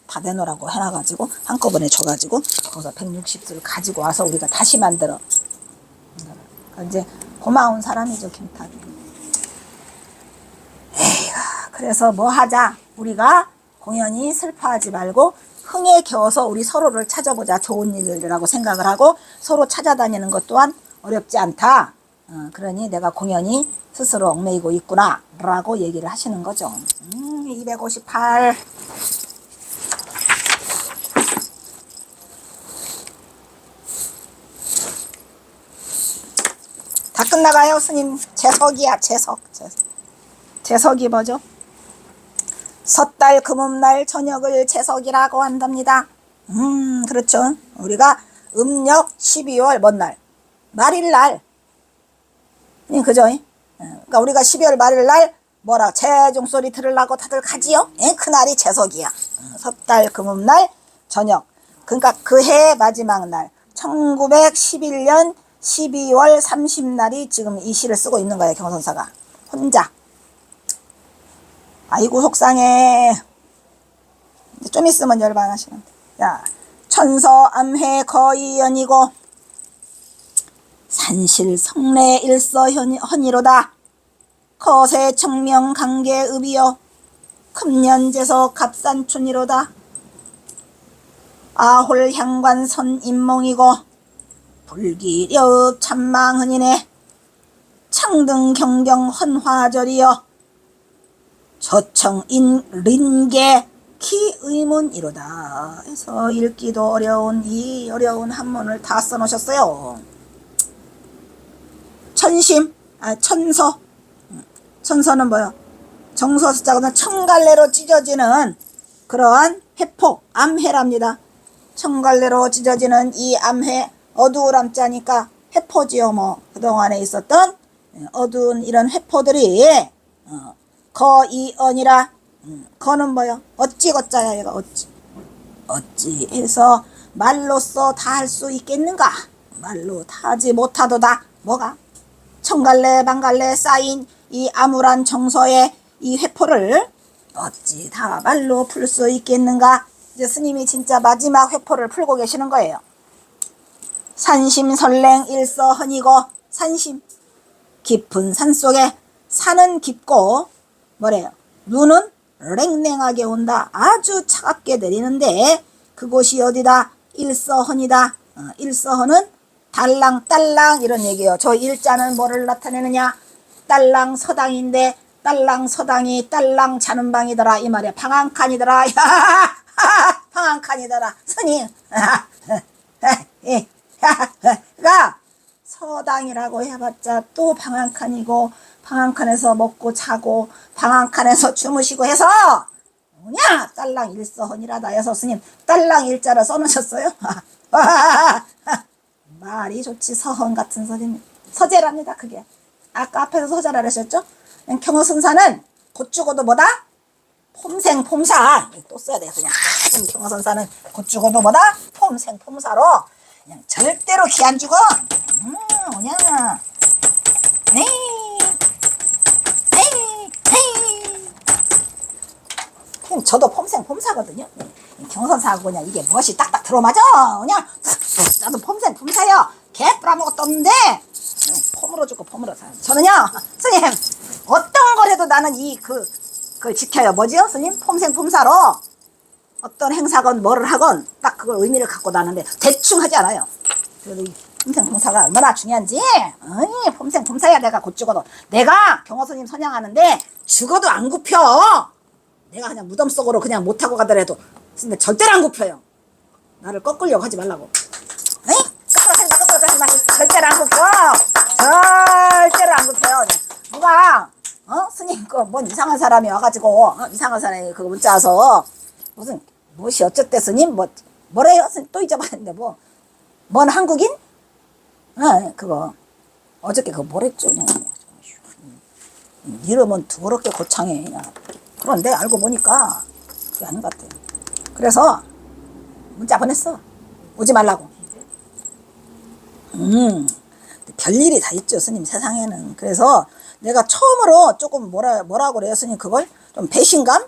다 내놓으라고 해놔가지고 한꺼번에 줘가지고 거기서 160수를 가지고 와서 우리가 다시 만들어. 그러니까 이제 고마운 사람이죠 김탁이. 에이가 그래서 뭐 하자. 우리가 공연히 슬퍼하지 말고 흥에 겨워서 우리 서로를 찾아보자. 좋은 일이라고 생각을 하고 서로 찾아다니는 것 또한 어렵지 않다. 그러니 내가 공연히 스스로 얽매이고 있구나 라고 얘기를 하시는 거죠. 258 다 끝나가요 스님. 재석이야 재석. 재석이 뭐죠? 섣달 금음날 저녁을 재석이라고 한답니다. 그렇죠. 우리가 음력 12월 뭔 날? 말일날. 그죠? 그러니까 우리가 12월 말일날 뭐라 재종소리 들으려고 다들 가지요? 그날이 재석이야. 섣달 금음날 저녁. 그러니까 그 해 마지막 날 1911년 12월 30날이 지금 이 시를 쓰고 있는 거예요. 경선사가 혼자. 아이고 속상해. 좀 있으면 열반하시면 돼. 야, 천서 암회 거의연이고 산실 성례 일서 헌이로다. 거세 청명 강계 읍이여 금년제서 갑산춘이로다. 아홀 향관 선 인몽이고 불기려읍 참망흔이네. 창등 경경 헌화절이여 저청인 린계 기의문이로다. 해서 읽기도 어려운 이 어려운 한문을 다 써놓으셨어요. 천심, 천서. 천서는 뭐요? 정서 숫자가 청갈래로 찢어지는 그러한 회포, 암회랍니다. 청갈래로 찢어지는 이 암회, 어두울 암자니까 회포지요. 뭐 그동안에 있었던 어두운 이런 회포들이 거이언이라 거는 뭐요? 어찌 거자야 얘가 어찌 해서 말로써 다 할 수 있겠는가? 말로 다 하지 못하도다. 뭐가? 천갈래 만갈래 쌓인 이 암울한 정서의 이 회포를 어찌 다 말로 풀 수 있겠는가? 이제 스님이 진짜 마지막 회포를 풀고 계시는 거예요. 산심설랭 일서헌이고, 산심 깊은 산속에 산은 깊고 뭐래요? 눈은 랭랭하게 온다. 아주 차갑게 내리는데 그곳이 어디다? 일서헌이다. 일서헌은 달랑 딸랑 이런 얘기예요. 저 일자는 뭐를 나타내느냐? 딸랑 서당인데 딸랑 서당이 딸랑 자는 방이더라 이 말이야. 방 한 칸이더라. 방 한 칸이더라. 스님. 그러니까 서당이라고 해봤자 또 방 한 칸이고 방 한 칸에서 먹고 자고 방 한 칸에서 주무시고 해서 뭐냐? 딸랑 일서헌이라다 해서 스님 딸랑 일자를 써놓으셨어요. 말이 좋지. 서헌 같은 소리는 서재랍니다. 그게 아까 앞에서 서재라 하셨죠? 경허선사는 곧 죽어도 뭐다? 폼생폼사. 또 써야 돼. 그냥 경허선사는 곧 죽어도 뭐다? 폼생폼사로 그냥 절대로 기 안 죽어. 뭐냐? 에이 그냥 저도 폼생폼사거든요. 경선사하고 그냥 이게 무엇이 딱딱 들어맞아. 그냥 나도 폼생폼사요. 개뿔 아무것도 없는데 폼으로 죽고 폼으로 사. 저는요 스님 어떤 거래도 나는 그걸 지켜요. 뭐지요 스님? 폼생폼사로 어떤 행사건 뭐를 하건 딱 그걸 의미를 갖고 나는데 대충 하지 않아요. 그래도 이 폼생폼사가 얼마나 중요한지. 아니 폼생폼사야. 내가 곧 죽어도 내가 경호스님 선양하는데 죽어도 안 굽혀. 내가 그냥 무덤 속으로 그냥 못하고 가더라도 근데 절대로 안 굽혀요. 나를 꺾으려고 하지 말라고. 에이? 꺾으려 하지 마. 절대로 안 굽혀. 절대로 안 굽혀요. 누가 스님 뭔 이상한 사람이 와가지고 이상한 사람이 그거 문자 와서 무슨 무엇이 어쨌대 스님 뭐래요? 스님 또 잊어봤는데 뭔 한국인? 그거 어저께 그거 뭐랬죠? 그냥 이름은 더럽게 거창해. 그냥. 그런데 알고 보니까 그게 아닌 것 같아요. 그래서 문자 보냈어. 오지 말라고. 별일이 다 있죠 스님 세상에는. 그래서 내가 처음으로 조금 뭐라고 그래요 스님 그걸? 좀 배신감?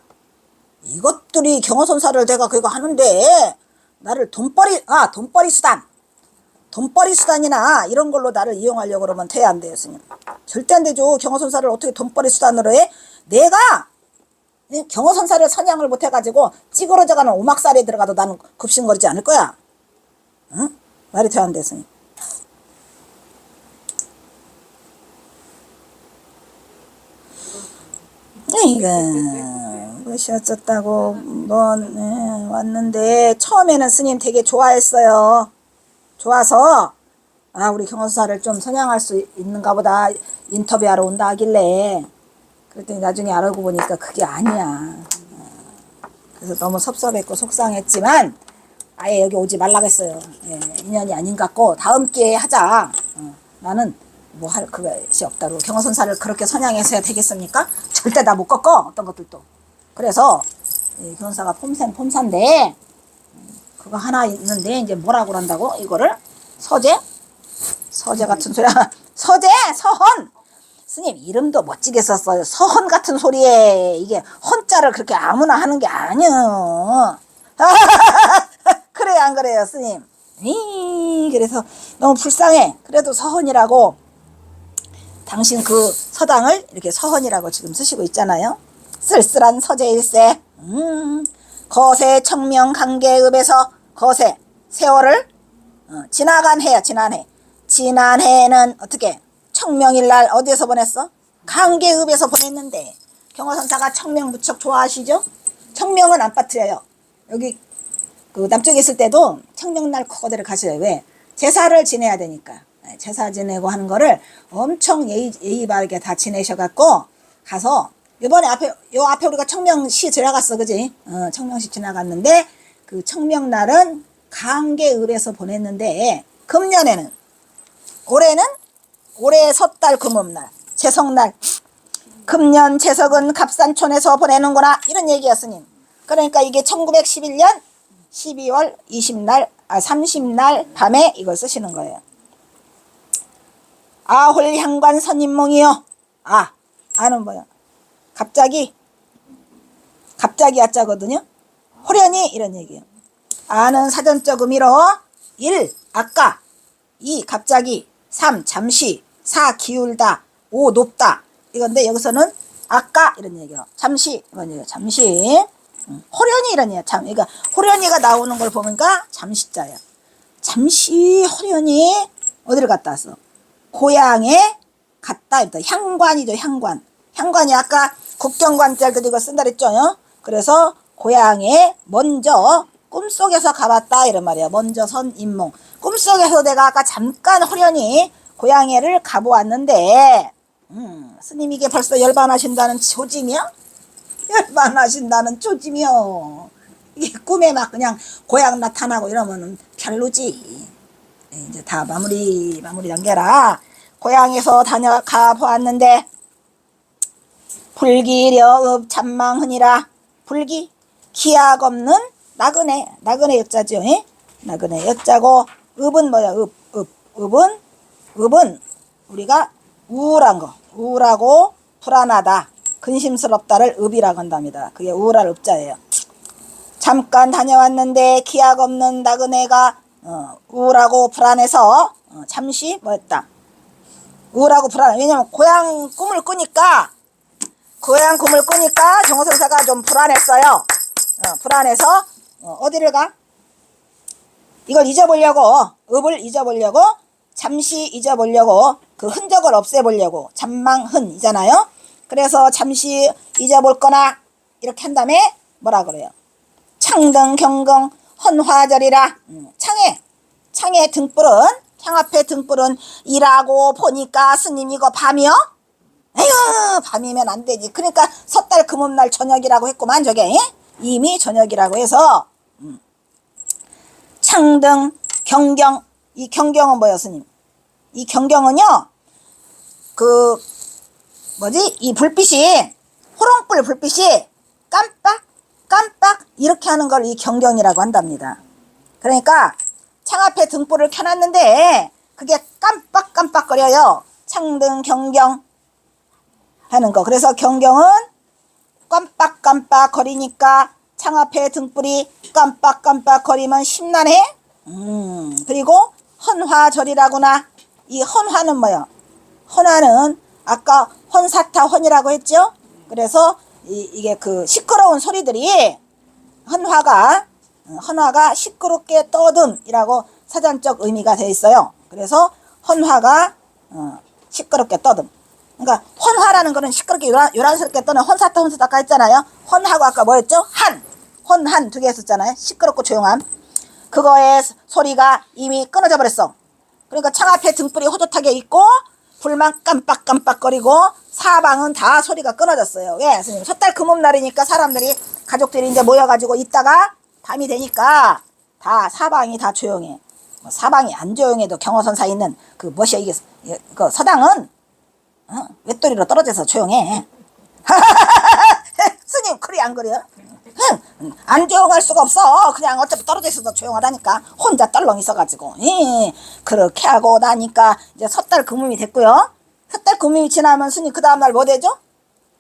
이것들이 경호선사를 내가 그거 하는데 나를 돈벌이 수단이나 이런 걸로 나를 이용하려고 그러면 돼야 안 돼요 스님. 절대 안 되죠. 경호선사를 어떻게 돈벌이 수단으로 해? 내가 경호선사를 선양을 못해가지고 찌그러져가는 오막살에 들어가도 나는 급신거리지 않을 거야. 응? 말이 돼야 안 돼 스님. 이거 무엇이 어쩌다고 왔는데 처음에는 스님 되게 좋아했어요. 좋아서 우리 경호사를 좀 선양할 수 있는가 보다 인터뷰하러 온다 하길래 그랬더니 나중에 알고 보니까 그게 아니야. 그래서 너무 섭섭했고 속상했지만 아예 여기 오지 말라고 했어요. 인연이 아닌 것 같고 다음 기회에 하자. 나는 뭐 할 그것이 없다고. 경호선사를 그렇게 선양해서야 되겠습니까? 절대 나 못 꺾어 어떤 것들도. 그래서 경호사가 폼사인데 그거 하나 있는데 이제 뭐라고 그런다고 이거를 서재 같은 소리야. 서헌 스님 이름도 멋지게 썼어요. 서헌 같은 소리에 이게 헌자를 그렇게 아무나 하는 게 아니요. 그래요 안 그래요 스님? 그래서 너무 불쌍해. 그래도 서헌이라고 당신 그 서당을 이렇게 서헌이라고 지금 쓰시고 있잖아요. 쓸쓸한 서재일세. 거세 청명 강계읍에서 거세 세월을 지나간 해야 지난 해에는 어떻게 청명일날 어디에서 보냈어? 강계읍에서 보냈는데 경호선사가 청명 무척 좋아하시죠? 청명은 안 빠뜨려요. 여기 그 남쪽에 있을 때도 청명날 그거대로 가셔요. 왜? 제사를 지내야 되니까. 제사 지내고 하는 거를 엄청 예의 바르게 다 지내셔갖고 가서 이번에 요 앞에 우리가 청명시 지나갔어, 그지? 청명시 지나갔는데 그 청명날은 강계읍에서 보냈는데 금년에는 올해 섣달 금음날 제성날 금년 제석은 갑산촌에서 보내는구나. 이런 얘기야, 스님. 그러니까 이게 1911년 12월 30날 밤에 이걸 쓰시는 거예요. 아홀향관 선임몽이요. 아는 뭐야? 갑자기 아자거든요. 호련히 이런 얘기예요. 아는 사전적 의미로 1. 아까 2. 갑자기 3. 잠시 4. 기울다 5. 높다 이건데 여기서는 아까 이런 얘기예요. 잠시 이런 얘기예요. 잠시 호련히 이런 얘기예요. 그러니까 호련히가 나오는 걸 보니까 잠시자야. 잠시 호련히 어디를 갔다 왔어? 고향에 갔다. 향관이죠. 향관이 아까 국경관절들 이거 쓴다 그랬죠. 그래서 고향에 먼저 꿈속에서 가봤다 이런 말이야. 먼저 선 임몽. 꿈속에서 내가 아까 잠깐 호련히 고향에를 가보았는데 스님 이게 벌써 열반하신다는 조짐이야? 열반하신다는 조짐이요. 이게 꿈에 막 그냥 고향 나타나고 이러면은 별로지. 이제 다 마무리 단계라 고향에서 다녀가 보았는데 불기려읍 잔망흔이라. 불기 기약 없는 나그네 여자죠. 나그네 여자고 읍은 뭐야? 읍은 우리가 우울한 거, 우울하고 불안하다, 근심스럽다를 읍이라고 한답니다. 그게 우울할 읍자예요. 잠깐 다녀왔는데 기약 없는 나그네가 우울하고 불안해서 잠시 뭐였다? 우울하고 불안해. 왜냐면 고향 꿈을 꾸니까 경호선사가 좀 불안했어요. 불안해서 어디를 가? 이걸 잊어보려고, 읍을 잊어보려고, 잠시 잊어보려고, 그 흔적을 없애보려고, 잠망흔이잖아요. 그래서 잠시 잊어볼 거나 이렇게 한 다음에 뭐라 그래요? 창등 경경 헌화절이라. 창의 등불은, 창 앞에 등불은 일하고 보니까 스님 이거 밤이요? 에휴, 밤이면 안 되지. 그러니까 섣달 금음날 저녁이라고 했구만. 저게 이미 저녁이라고 해서 창등 경경. 이 경경은 뭐예요, 스님? 이 경경은요, 이 불빛이, 호롱불 불빛이 깜빡 이렇게 하는 걸 이 경경이라고 한답니다. 그러니까 창 앞에 등불을 켜놨는데 그게 깜빡거려요. 창등 경경 하는 거. 그래서 경경은 깜빡 거리니까 창 앞에 등불이 깜빡 거리면 심란해. 그리고 헌화절이라구나. 이 헌화는 뭐야? 헌화는 아까 헌사타 헌이라고 했죠. 그래서 이게 그 시끄러운 소리들이 헌화가 시끄럽게 떠듬이라고 사전적 의미가 되어 있어요. 그래서 헌화가 시끄럽게 떠듬. 그러니까 헌화라는 거는 시끄럽게 요란스럽게 떠는 헌사타 아까 했잖아요. 헌하고 아까 뭐였죠? 헌한 두 개 했었잖아요. 시끄럽고 조용함. 그거의 소리가 이미 끊어져 버렸어. 그러니까 창 앞에 등불이 호젓하게 있고 불만 깜빡거리고 사방은 다 소리가 끊어졌어요. 왜? 스님 섣달 금음날이니까 사람들이 가족들이 이제 모여가지고 있다가 밤이 되니까 다 사방이 다 조용해. 사방이 안 조용해도 경호선사 있는 그 뭐시야 이게 그 서당은 외톨이로 떨어져서 조용해. 스님 그리 안 그래요? 안 조용할 수가 없어. 그냥 어차피 떨어져 있어도 조용하다니까. 혼자 떨렁 있어가지고. 그렇게 하고 나니까 이제 섣달 금음이 됐고요. 섣달 금음이 지나면 스님 그 다음날 뭐 되죠?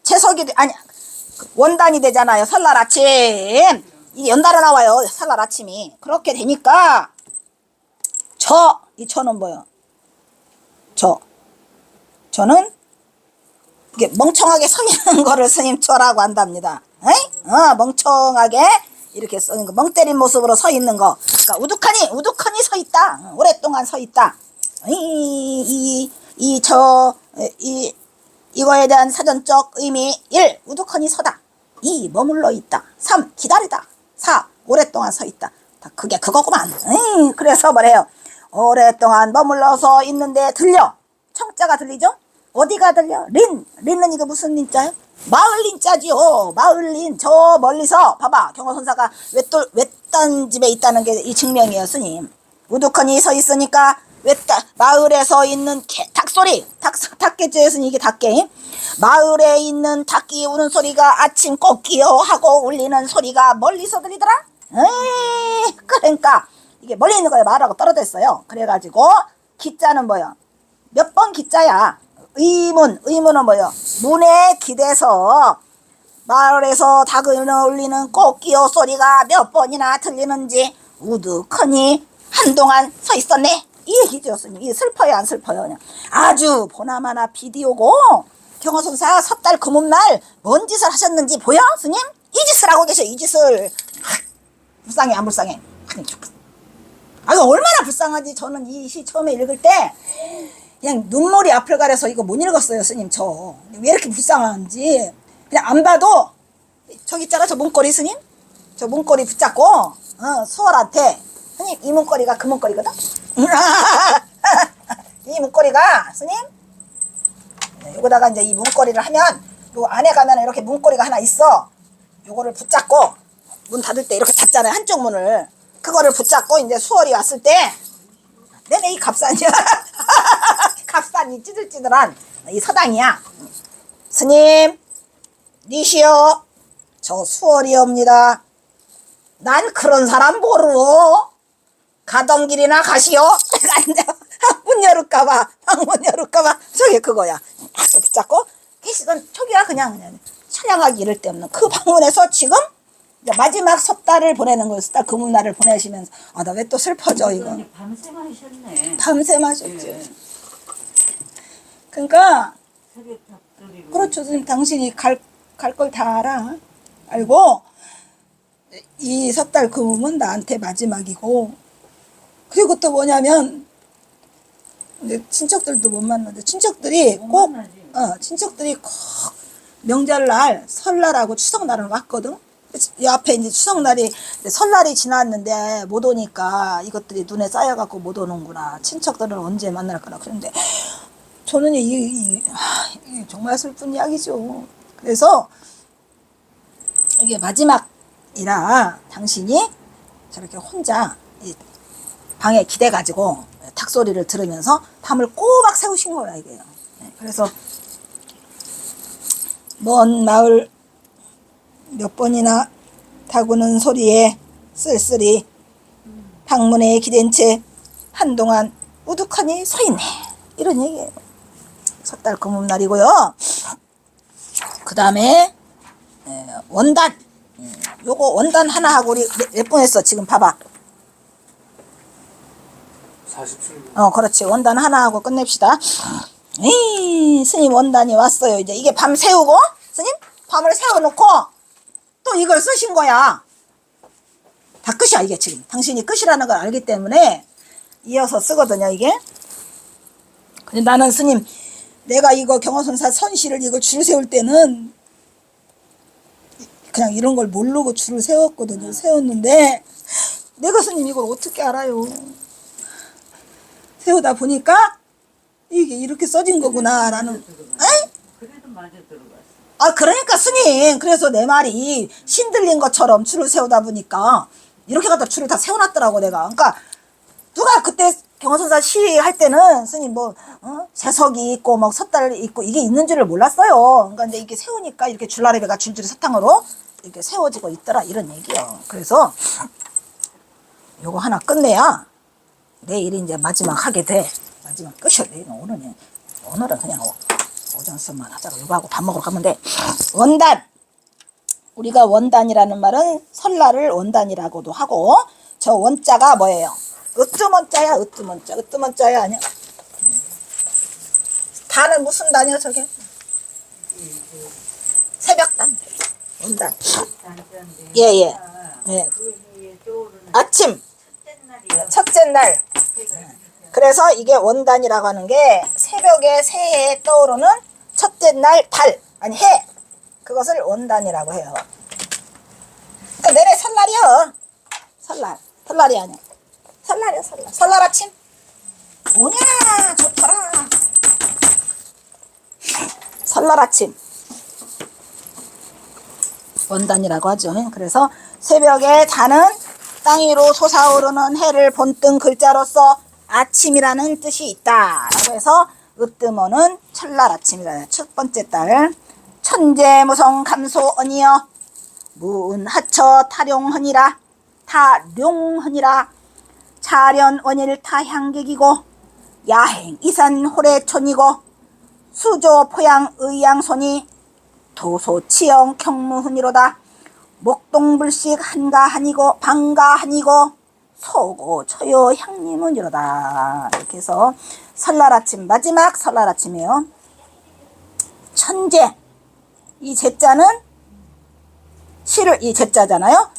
제석이 원단이 되잖아요. 설날 아침. 이게 연달아 나와요. 설날 아침이. 그렇게 되니까 이 처는 뭐예요? 저는 이게 멍청하게 서 있는 거를 스님 처라고 한답니다. 멍청하게 이렇게 멍 때린 모습으로 서 있는 거. 그러니까 우두커니 서 있다. 오랫동안 서 있다. 이거에 대한 사전적 의미 1. 우두커니 서다. 2. 머물러 있다. 3. 기다리다. 4. 오랫동안 서 있다. 그게 그거구만. 그래서 뭐래요? 오랫동안 머물러서 있는데 들려. 청자가 들리죠? 어디가 들려? 린은 이거 무슨 린자요? 마을 린자지요. 마을 린. 저 멀리서 봐봐. 경호선사가 외딴 집에 있다는 게 이 증명이에요, 스님. 우두커니 서 있으니까 마을에 서 있는 닭소리, 닭개째에서는 이게 닭개. 마을에 있는 닭이 우는 소리가 아침 꽃기요 하고 울리는 소리가 멀리서 들리더라. 에이, 그러니까 이게 멀리 있는 거에 말하고 떨어져 있어요. 그래가지고 기자는 뭐야? 몇 번 기자야? 의문은 뭐야? 문에 기대서 마을에서 닭을 울리는 꽃기요 소리가 몇 번이나 들리는지 우두커니 한동안 서 있었네. 이 얘기죠, 스님. 이 슬퍼요, 안 슬퍼요? 그냥 아주 보나마나 비디오고 경호선사 섣달 금음날 뭔 짓을 하셨는지 보여, 스님? 이 짓을 하고 계셔, 이 짓을. 불쌍해, 안 불쌍해? 아, 이거 얼마나 불쌍하지. 저는 이 시 처음에 읽을 때 그냥 눈물이 앞을 가려서 이거 못 읽었어요, 스님. 저 왜 이렇게 불쌍한지 그냥 안 봐도 저기 있잖아, 저 문고리, 스님. 저 문고리 붙잡고 수월한테 스님 이 문고리가 그 문고리거든. 이 문고리가 스님 요거다가 이제 이 문고리를 하면 요 안에 가면 이렇게 문고리가 하나 있어. 요거를 붙잡고 문 닫을 때 이렇게 닫잖아요, 한쪽 문을. 그거를 붙잡고 이제 수월이 왔을 때 내내 이 갑산이야. 갑산이 찌들찌들한 이 서당이야. 스님 니시여, 저 수월이옵니다. 난 그런 사람 모르오. 가던 길이나 가시오. 문 열을까봐, 방문 열을까봐. 저게 그거야. 또 붙잡고 계시던 초기야. 그냥 찬양하기 이럴 데 없는 그 방문에서 지금 마지막 섣달을 보내는 거예요. 섣달 금음날을 보내시면서. 아, 나 왜 또 슬퍼져, 이거. 밤새 마셨네. 밤새 마셨지. 예. 그러니까 새벽 닭소리로. 그렇죠. 선생님, 당신이 갈 걸 다 알고 이 섣달 금음은 나한테 마지막이고, 그리고 또 뭐냐면 이제 친척들도 못 만나는데 친척들이 꼭 친척들이 꼭 명절날 설날하고 추석날은 왔거든. 이 앞에 이제 추석날이 설날이 지났는데 못 오니까 이것들이 눈에 쌓여갖고 못 오는구나. 친척들은 언제 만날 거나. 그런데 저는 이게 정말 슬픈 이야기죠. 그래서 이게 마지막이라 당신이 저렇게 혼자 이 방에 기대가지고 닭소리를 들으면서 밤을 꼬박 새우신 거야, 이게요. 그래서 먼 마을 몇 번이나 닭우는 소리에 쓸쓸히 방문에 기댄 채 한동안 우두커니 서 있네. 이런 얘기예요. 섣달 금음날이고요. 그 다음에 원단. 요거 원단 하나 하고 우리 몇 분 했어? 지금 봐봐. 47분. 그렇지. 원단 하나 하고 끝냅시다. 에이, 스님 원단이 왔어요. 이제 이게 밤 새우고, 스님 밤을 새워놓고 또 이걸 쓰신 거야. 다 끝이야, 이게 지금. 당신이 끝이라는 걸 알기 때문에 이어서 쓰거든요, 이게. 근데 나는 스님, 내가 이거 경호선사 선시를 이거 줄 세울 때는 그냥 이런 걸 모르고 줄을 세웠거든요. 세웠는데 내가 스님 이걸 어떻게 알아요? 세우다 보니까 이게 이렇게 써진 거구나 라는. 그래도 맞아 들어갔어. 아, 그러니까 스님, 그래서 내 말이 신들린 것처럼 줄을 세우다 보니까 이렇게 갖다 줄을 다 세워놨더라고, 내가. 그러니까 누가 그때 경호선사 시할 때는 스님 세석이 있고 막 섣달이 있고 이게 있는 줄을 몰랐어요. 그러니까 이제 이렇게 세우니까 이렇게 줄라리배가 줄줄이 사탕으로 이렇게 세워지고 있더라, 이런 얘기요. 그래서 요거 하나 끝내야 내일이 이제 마지막 하게 돼. 마지막 끝이야. 오늘은 그냥 오전 수업만 하자고 이거 하고 밥 먹으러 가면 돼. 원단. 우리가 원단이라는 말은 설날을 원단이라고도 하고, 저 원자가 뭐예요? 으뜸원자야, 으뜸원자. 으뜸원자야, 아니야? 단은 무슨 단이야, 저게? 새벽단. 원단. 예. 그 해에 떠오르는 아침. 첫째 날이야. 첫째 날. 그래서 이게 원단이라고 하는 게 새벽에 새해에 떠오르는 첫째 날 달, 아니 해. 그것을 원단이라고 해요. 그러니까 내내 설날이야. 설날이 아니야. 설날이야, 설날. 설날 아침. 뭐냐, 좋더라. 설날 아침. 원단이라고 하죠. 그래서 새벽에 자는 땅 위로 솟아오르는 해를 본뜬 글자로서 아침이라는 뜻이 있다 라고 해서 으뜸어는 철날 아침이라. 첫 번째 달. 천재무성 감소언이여 무은하처 타룡헌이라. 타룡헌이라. 차련원일 타향객이고 야행 이산 호래촌이고 수조 포양 의양손이 도소치영 경무훈이로다. 목동불식 한가한이고 방가한이고 소고 처요 향림은이로다. 이렇게 해서 설날 아침, 마지막 설날 아침이에요. 천재, 이 제자는 실을, 이 제자잖아요.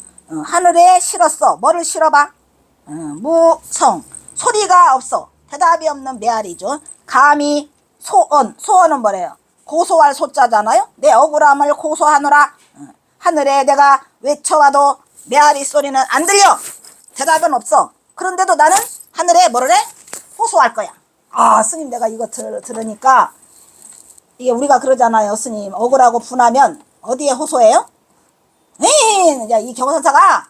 하늘에 실었어. 뭐를 실어봐? 무성, 소리가 없어. 대답이 없는 메아리죠. 감히 소언, 소언은 뭐래요? 고소할 소자잖아요. 내 억울함을 고소하노라. 하늘에 내가 외쳐와도 메아리 소리는 안 들려. 대답은 없어. 그런데도 나는 하늘에 뭐를 해? 호소할 거야. 아, 스님, 내가 이거 들으니까 이게 우리가 그러잖아요. 스님, 억울하고 분하면 어디에 호소해요? 에이, 이 경선사가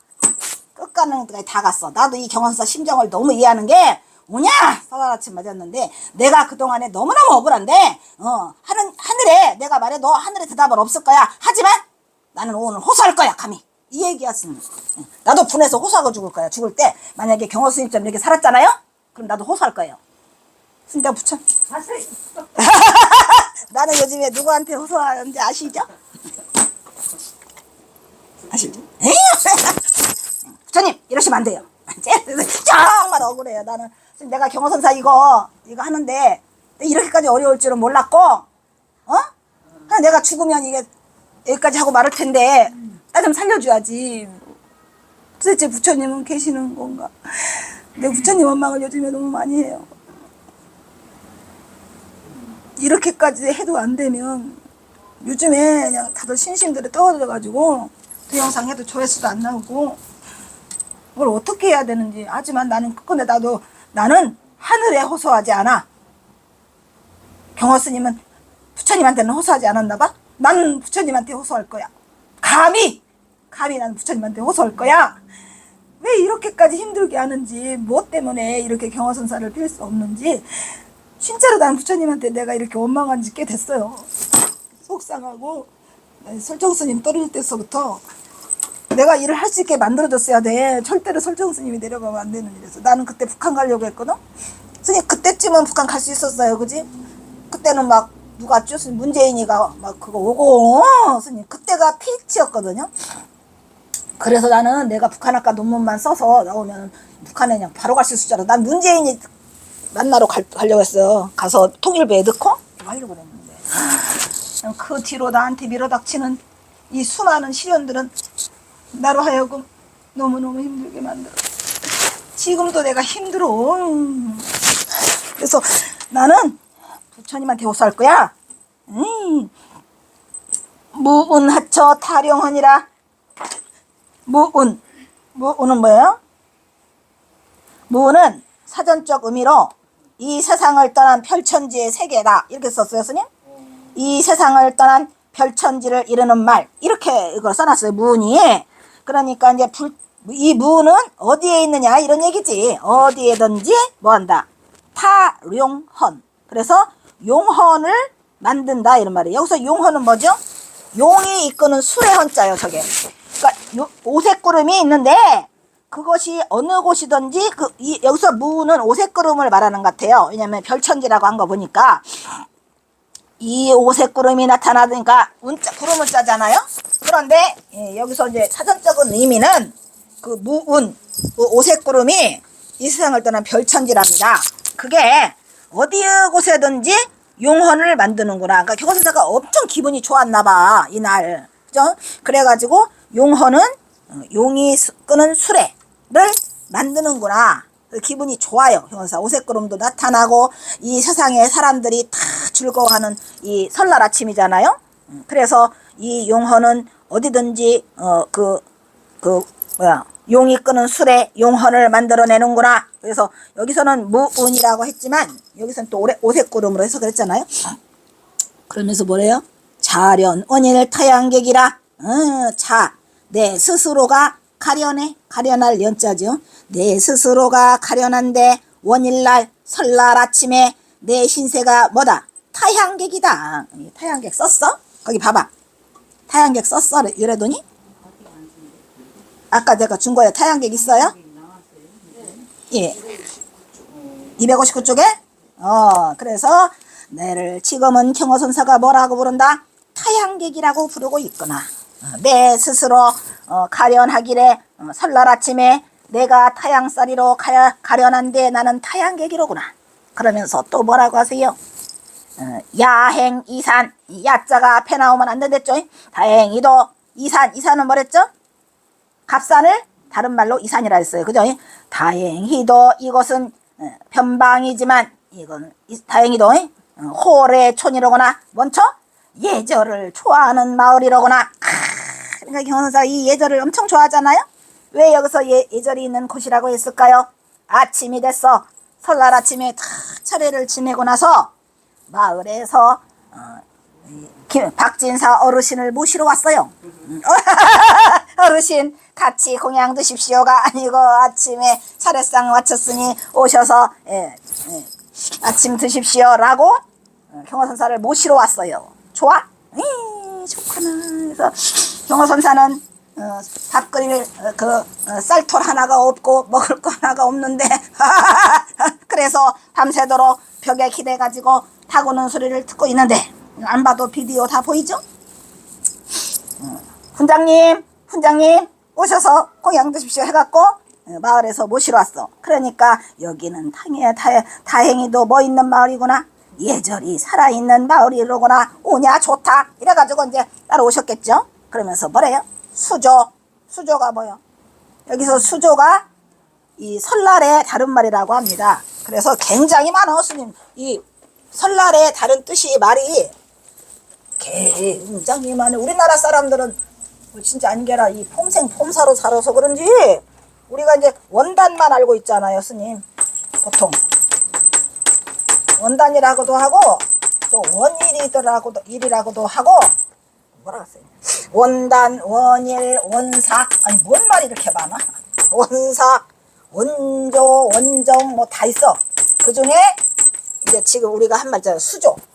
끝가는 데까지 다 갔어. 나도 이 경선사 심정을 너무 이해하는 게 뭐냐? 설날 아침 맞았는데 내가 그동안에 너무너무 억울한데 하늘에 내가 말해도 하늘에 대답은 없을 거야. 하지만 나는 오늘 호소할 거야. 감히 이 얘기였으면 나도 분해서 호소하고 죽을 거야. 죽을 때 만약에 경호 스님처럼 이렇게 살았잖아요. 그럼 나도 호소할 거예요. 스님, 내가 붙여. 나는 요즘에 누구한테 호소하는지 아시죠? 아시죠? 부처님 이러시면 안 돼요. 정말 억울해요. 나는 내가 경호선사 이거 하는데 이렇게까지 어려울 줄은 몰랐고 그냥 내가 죽으면 이게 여기까지 하고 말할 텐데 나 좀 살려줘야지. 도대체 부처님은 계시는 건가? 내 부처님 원망을 요즘에 너무 많이 해요. 이렇게까지 해도 안 되면 요즘에 그냥 다들 신심들이 떨어져가지고 동영상 해도 조회수도 안 나오고 뭘 어떻게 해야 되는지. 하지만 나는 끝끝내 나는 하늘에 호소하지 않아. 경호 스님은 부처님한테는 호소하지 않았나 봐. 나는 부처님한테 호소할 거야. 감히 나는 부처님한테 호소할 거야. 왜 이렇게까지 힘들게 하는지, 뭐 때문에 이렇게 경호선사를 필 수 없는지. 진짜로 나는 부처님한테 내가 이렇게 원망한 지 꽤 됐어요. 속상하고 설정스님 떨어질 때서부터 내가 일을 할 수 있게 만들어줬어야 돼. 절대로 설정스님이 내려가면 안 되는 일이었어. 나는 그때 북한 가려고 했거든. 스님 그때쯤은 북한 갈 수 있었어요. 그지? 그때는 막 누가 쭉 문재인이가 막 그거 오고 스님 그때가 피치였거든요. 그래서 나는 내가 북한학과 논문만 써서 나오면 북한에 그냥 바로 갈 수 있을 줄 알아. 난 문재인이 만나러 가려고 했어요. 가서 통일부에 넣고 하려고 그랬는데 그 뒤로 나한테 밀어닥치는 이 수많은 시련들은 나로 하여금 너무너무 힘들게 만들어. 지금도 내가 힘들어. 그래서 나는 부처님한테 호소할 거야. 무운하처 타령헌이라. 무운은 뭐예요? 무운은 사전적 의미로 이 세상을 떠난 별천지의 세계다 이렇게 썼어요. 스님. 이 세상을 떠난 별천지를 이루는 말 이렇게 이걸 써놨어요. 무운이. 그러니까 이제 이 무운은 어디에 있느냐 이런 얘기지. 어디에든지 뭐한다. 타룡헌. 그래서 용헌을 만든다 이런 말이에요. 여기서 용헌은 뭐죠? 용이 이끄는 술의 헌자예요. 저게. 그러니까 오색구름이 있는데 그것이 어느 곳이든지 여기서 무는 오색구름을 말하는 것 같아요. 왜냐면 별천지라고 한 거 보니까 이 오색구름이 나타나니까 구름을 짜잖아요. 그런데 여기서 이제 사전적인 의미는 그 무운 오색구름이 이 세상을 떠난 별천지랍니다. 그게 어디 곳에든지 용헌을 만드는구나. 그러니까 경호선사가 엄청 기분이 좋았나 봐 이날. 그죠? 그래가지고 용헌은 용이 끄는 수레를 만드는구나. 기분이 좋아요. 경호선사 오색구름도 나타나고 이 세상에 사람들이 다 즐거워하는 이 설날 아침이잖아요. 그래서 이 용헌은 어디든지 용이 끄는 술에 용헌을 만들어내는구나. 그래서 여기서는 무운이라고 했지만 여기서는 또 오색구름으로 해서 그랬잖아요. 그러면서 뭐래요? 자련 원일 타양객이라. 내 스스로가 가련해. 가련할 연자죠. 내 스스로가 가련한데 원일날 설날 아침에 내 신세가 뭐다? 타향객이다. 타향객 썼어? 거기 봐봐. 타향객 썼어? 이래더니 아까 내가 준 거에 타향객 있어요? 예. 259쪽에? 그래서 내를 지금은 경어선사가 뭐라고 부른다? 타향객이라고 부르고 있구나. 내 스스로 가련하기래 설날 아침에 내가 타향살이로 가련한데 나는 타향객이로구나. 그러면서 또 뭐라고 하세요? 야행 이산, 야자가 앞에 나오면 안 된댔죠? 다행히도 이산은 뭐랬죠? 갑산을 다른 말로 이산이라 했어요. 그죠? 다행히도 이것은 변방이지만 이건 다행히도 호래촌이로구나. 뭔초? 예절을 좋아하는 마을이로구나. 그러니까 경선사 이 예절을 엄청 좋아하잖아요. 왜 여기서 예절이 있는 곳이라고 했을까요? 아침이 됐어. 설날 아침에 다 차례를 지내고 나서 마을에서 박진사 어르신을 모시러 왔어요. 어르신 같이 공양 드십시오가 아니고 아침에 차례상 마쳤으니 오셔서 아침 드십시오라고 경호선사를 모시러 왔어요. 좋아? 좋구나. 그래서 경호선사는 밥 끓일 쌀톨 하나가 없고 먹을 거 하나가 없는데 그래서 밤새도록 벽에 기대가지고 타고는 소리를 듣고 있는데 안 봐도 비디오 다 보이죠? 훈장님 오셔서 공양 드십시오 해갖고 마을에서 모시러 왔어. 그러니까 여기는 다행히도 뭐 있는 마을이구나. 예절이 살아있는 마을이로구나. 오냐 좋다 이래가지고 이제 따라오셨겠죠. 그러면서 뭐래요? 수조가 뭐요? 여기서 수조가 이 설날의 다른 말이라고 합니다. 그래서 굉장히 많아. 스님 이 설날의 다른 뜻이 말이 굉장히 많아. 우리나라 사람들은 진짜 아니게라 이 폼사로 살아서 그런지 우리가 이제 원단만 알고 있잖아요. 스님 보통 원단이라고도 하고 또 일이라고도 하고 뭐라고 써요? 원단, 원일, 원삭 아니 뭔 말이 이렇게 많아? 원삭, 원조, 원정 뭐 다 있어. 그 중에 이제 지금 우리가 한 말이잖아요. 수조도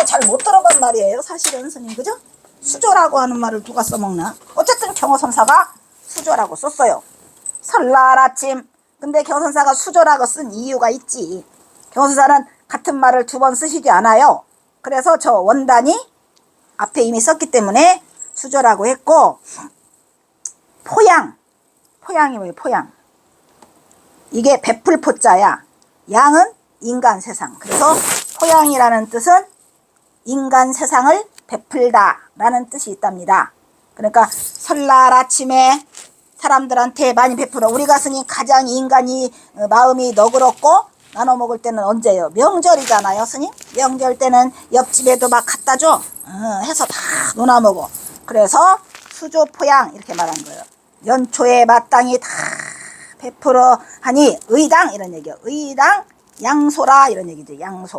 잘 못 들어본 말이에요. 사실은 스님 그죠? 수조라고 하는 말을 누가 써먹나? 어쨌든 경어선사가 수조라고 썼어요. 설날 아침. 근데 경어선사가 수조라고 쓴 이유가 있지. 경어선사는 같은 말을 두 번 쓰시지 않아요. 그래서 저 원단이 앞에 이미 썼기 때문에 수조라고 했고, 포양이 뭐예요? 포양. 이게 베풀 포자야. 양은 인간 세상. 그래서 포양이라는 뜻은 인간 세상을 베풀다 라는 뜻이 있답니다. 그러니까 설날 아침에 사람들한테 많이 베풀어. 우리가 스님 가장 인간이 마음이 너그럽고 나눠 먹을 때는 언제예요? 명절이잖아요. 스님 명절 때는 옆집에도 막 갖다 줘 해서 다 놀아 먹어. 그래서 수조포양 이렇게 말한 거예요. 연초에 마땅히 다 베풀어 하니 의당 이런 얘기예요. 의당 양소라 이런 얘기죠.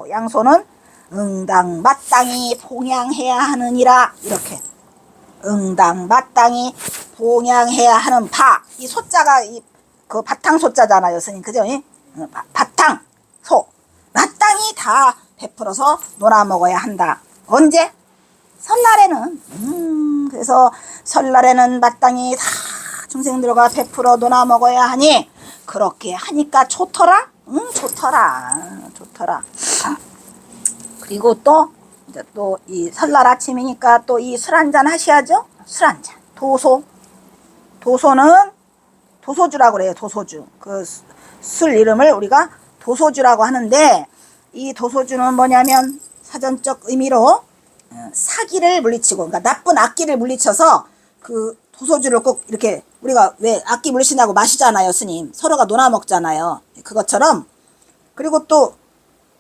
양소는 응당 마땅히 봉양해야 하느니라. 이렇게 응당 마땅히 봉양해야 하는 바. 이 소자가 그 바탕 소자잖아요. 스님 그죠? 바탕 소 마땅히 다 베풀어서 놀아 먹어야 한다. 언제? 설날에는. 그래서 설날에는 마땅히 다 중생들과 베풀어 놀아 먹어야 하니 그렇게 하니까 좋더라. 좋더라. 그리고 또 이 설날 아침이니까 또 이 술 한잔 하셔야죠. 술 한잔. 도소는 도소주라고 그래요. 도소주. 그 술 이름을 우리가 도소주라고 하는데 이 도소주는 뭐냐면 사전적 의미로 사기를 물리치고, 그러니까 나쁜 악기를 물리쳐서 그 도소주를 꼭 이렇게 우리가 왜 악기 물리친다고 마시잖아요. 스님 서로가 놀아 먹잖아요. 그것처럼. 그리고 또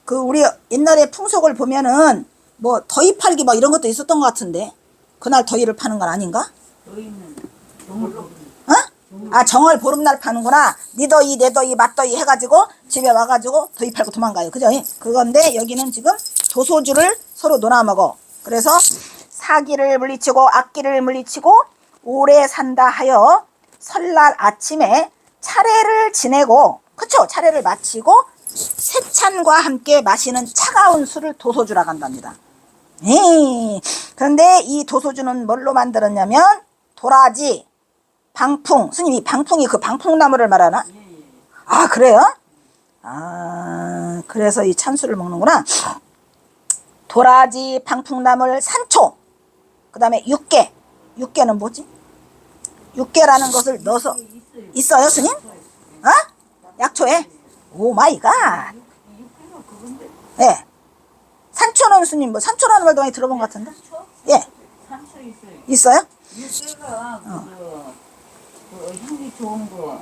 그 우리 옛날에 풍속을 보면은 뭐 더위 팔기 뭐 이런 것도 있었던 것 같은데 그날 더위를 파는 건 아닌가? 저희는 정말로 정월 보름날 파는구나. 니 더위 내 더위 맛더위 해가지고 집에 와가지고 더위 팔고 도망가요. 그죠? 그건데 여기는 지금 도소주를 서로 놀아 먹어. 그래서 사기를 물리치고 악기를 물리치고 오래 산다 하여 설날 아침에 차례를 지내고, 그쵸? 차례를 마치고 세찬과 함께 마시는 차가운 술을 도소주라고 한답니다. 그런데 이 도소주는 뭘로 만들었냐면 도라지, 방풍, 스님이 방풍이 그 방풍나무를 말하나? 아, 그래요? 아, 그래서 이 찬술을 먹는구나. 도라지, 방풍나물, 산초, 그 다음에 육개. 육개는 뭐지? 육개라는 것을 넣어서 있어요, 스님? 어? 약초에? 오 마이 갓. 예. 산초는 스님 뭐 산초라는 말도 많이 들어본 것 같은데? 예. 산초 있어요. 있어요? 육개가 그 향이 좋은 거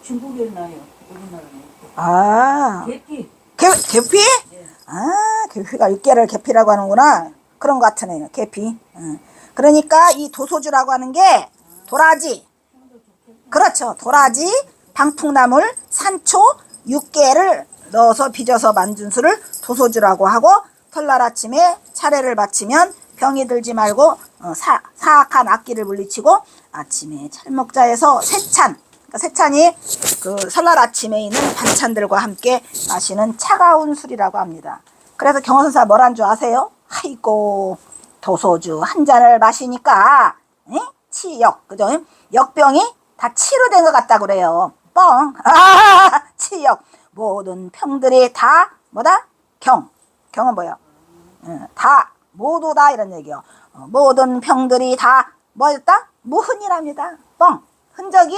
중국에 나요. 우리나라는. 아. 계피. 계피? 예. 아, 계피가 육개를 계피라고 하는구나. 그런 것 같으네요. 계피. 그러니까 이 도소주라고 하는 게 도라지. 그렇죠. 도라지, 방풍나물, 산초, 육개를 넣어서 빚어서 만든 술을 도소주라고 하고 설날 아침에 차례를 바치면 병이 들지 말고 사악한 악기를 물리치고 아침에 찰먹자에서 세찬, 그러니까 세찬이 그 설날 아침에 있는 반찬들과 함께 마시는 차가운 술이라고 합니다. 그래서 경호선사 뭐란 줄 아세요? 아이고 도소주 한 잔을 마시니까 치역, 그죠? 역병이 다 치료된 것 같다 그래요. 뻥. 아, 치역. 모든 병들이 다 뭐다? 경은 뭐야? 다 모두 다 이런 얘기요. 모든 병들이 다 뭐였다? 무흔이랍니다. 뻥. 흔적이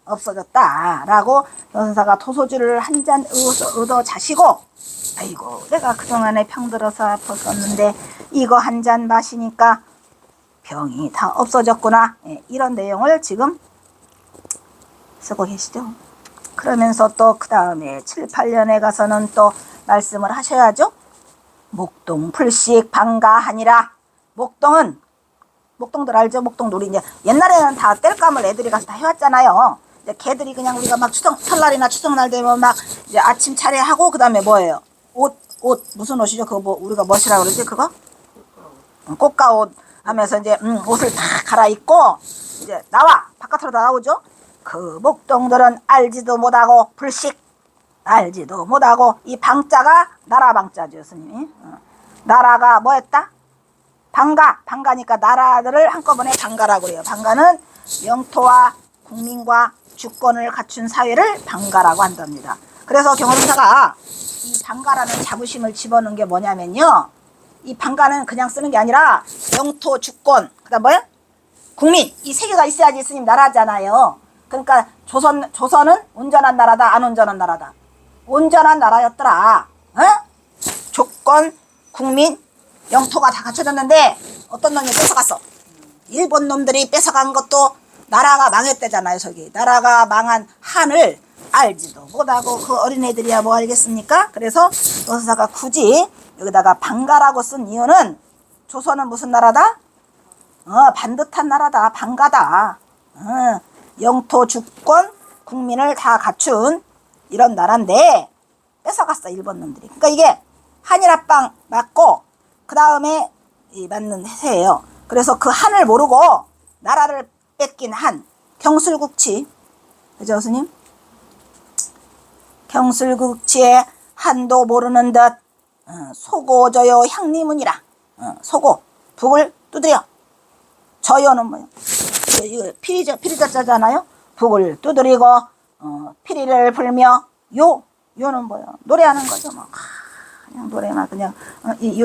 없어졌다라고 변사가 도소주를 한 잔 얻어 자시고, 아이고 내가 그동안에 병들어서 아팠었는데 이거 한 잔 마시니까 병이 다 없어졌구나. 이런 내용을 지금 쓰고 계시죠. 그러면서 또 그 다음에 7, 8년에 가서는 또 말씀을 하셔야죠. 목동 불식 방가하니라. 목동들 알죠? 목동도 우리 이제 옛날에는 다 땔감을 애들이 가서 다 해왔잖아요. 이제 걔들이 그냥 우리가 막 설날이나 추석날 되면 막 이제 아침 차례하고 그 다음에 뭐예요? 옷 무슨 옷이죠? 그거 뭐 우리가 뭐시라 그러지? 그거? 꽃가옷 하면서 이제 옷을 다 갈아입고 이제 바깥으로 나오죠. 그 목동들은 알지도 못하고 불식 알지도 못하고 이 방자가 나라 방자죠, 스님이. 나라가 뭐였다? 방가니까 나라들을 한꺼번에 방가라고 그래요. 방가는 영토와 국민과 주권을 갖춘 사회를 방가라고 한답니다. 그래서 경호선사가 이 방가라는 자부심을 집어넣은 게 뭐냐면요. 이 방가는 그냥 쓰는 게 아니라 영토, 주권, 그다음 뭐야? 국민, 이 세 개가 있어야지 스님 나라잖아요. 그러니까 조선은 온전한 나라다, 안 온전한 나라다. 온전한 나라였더라. 조건, 국민, 영토가 다 갖춰졌는데 어떤 놈이 뺏어갔어. 일본 놈들이 뺏어간 것도 나라가 망했대잖아요. 저기 나라가 망한 한을 알지도 못하고 그 어린애들이야 뭐 알겠습니까? 그래서 노사가 굳이 여기다가 방가라고 쓴 이유는 조선은 무슨 나라다? 반듯한 나라다. 방가다. 영토, 주권, 국민을 다 갖춘 이런 나라인데 뺏어갔어 일본 놈들이. 그러니까 이게 한일합방 맞고 그 다음에 맞는 해세예요. 그래서 그 한을 모르고 나라를 뺏긴 한 경술국치, 그죠 스님? 경술국치의 한도 모르는 듯 소고저요 향리문이라. 소고 북을 두드려. 저요는 뭐요? 이거 피리자자잖아요. 북을 두드리고 피리를 불며 요는 뭐요? 노래하는 거죠. 뭐 그냥 노래만 그냥 이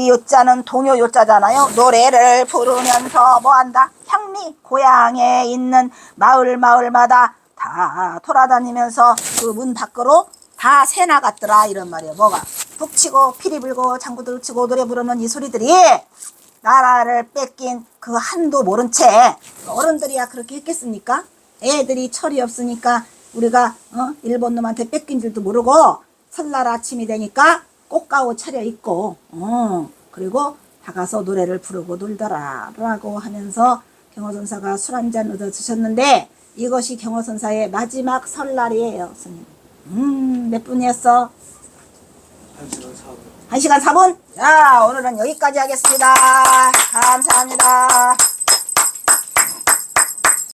요자는 동요 요자잖아요. 노래를 부르면서 뭐한다? 향리 고향에 있는 마을마다 다 돌아다니면서 그 문 밖으로 다 새 나갔더라 이런 말이에요. 뭐가? 북치고 피리 불고 장구들 치고 노래 부르는 이 소리들이 나라를 뺏긴 그 한도 모른 채 어른들이야 그렇게 했겠습니까? 애들이 철이 없으니까 우리가 일본 놈한테 뺏긴 줄도 모르고 설날 아침이 되니까 꽃가옷 차려입고 그리고 다가서 노래를 부르고 놀더라 라고 하면서 경호선사가 술 한잔 얻어 드셨는데 이것이 경호선사의 마지막 설날이에요. 스님. 몇 분이었어? 1시간 4분. 1시간 4분? 자, 오늘은 여기까지 하겠습니다. 감사합니다.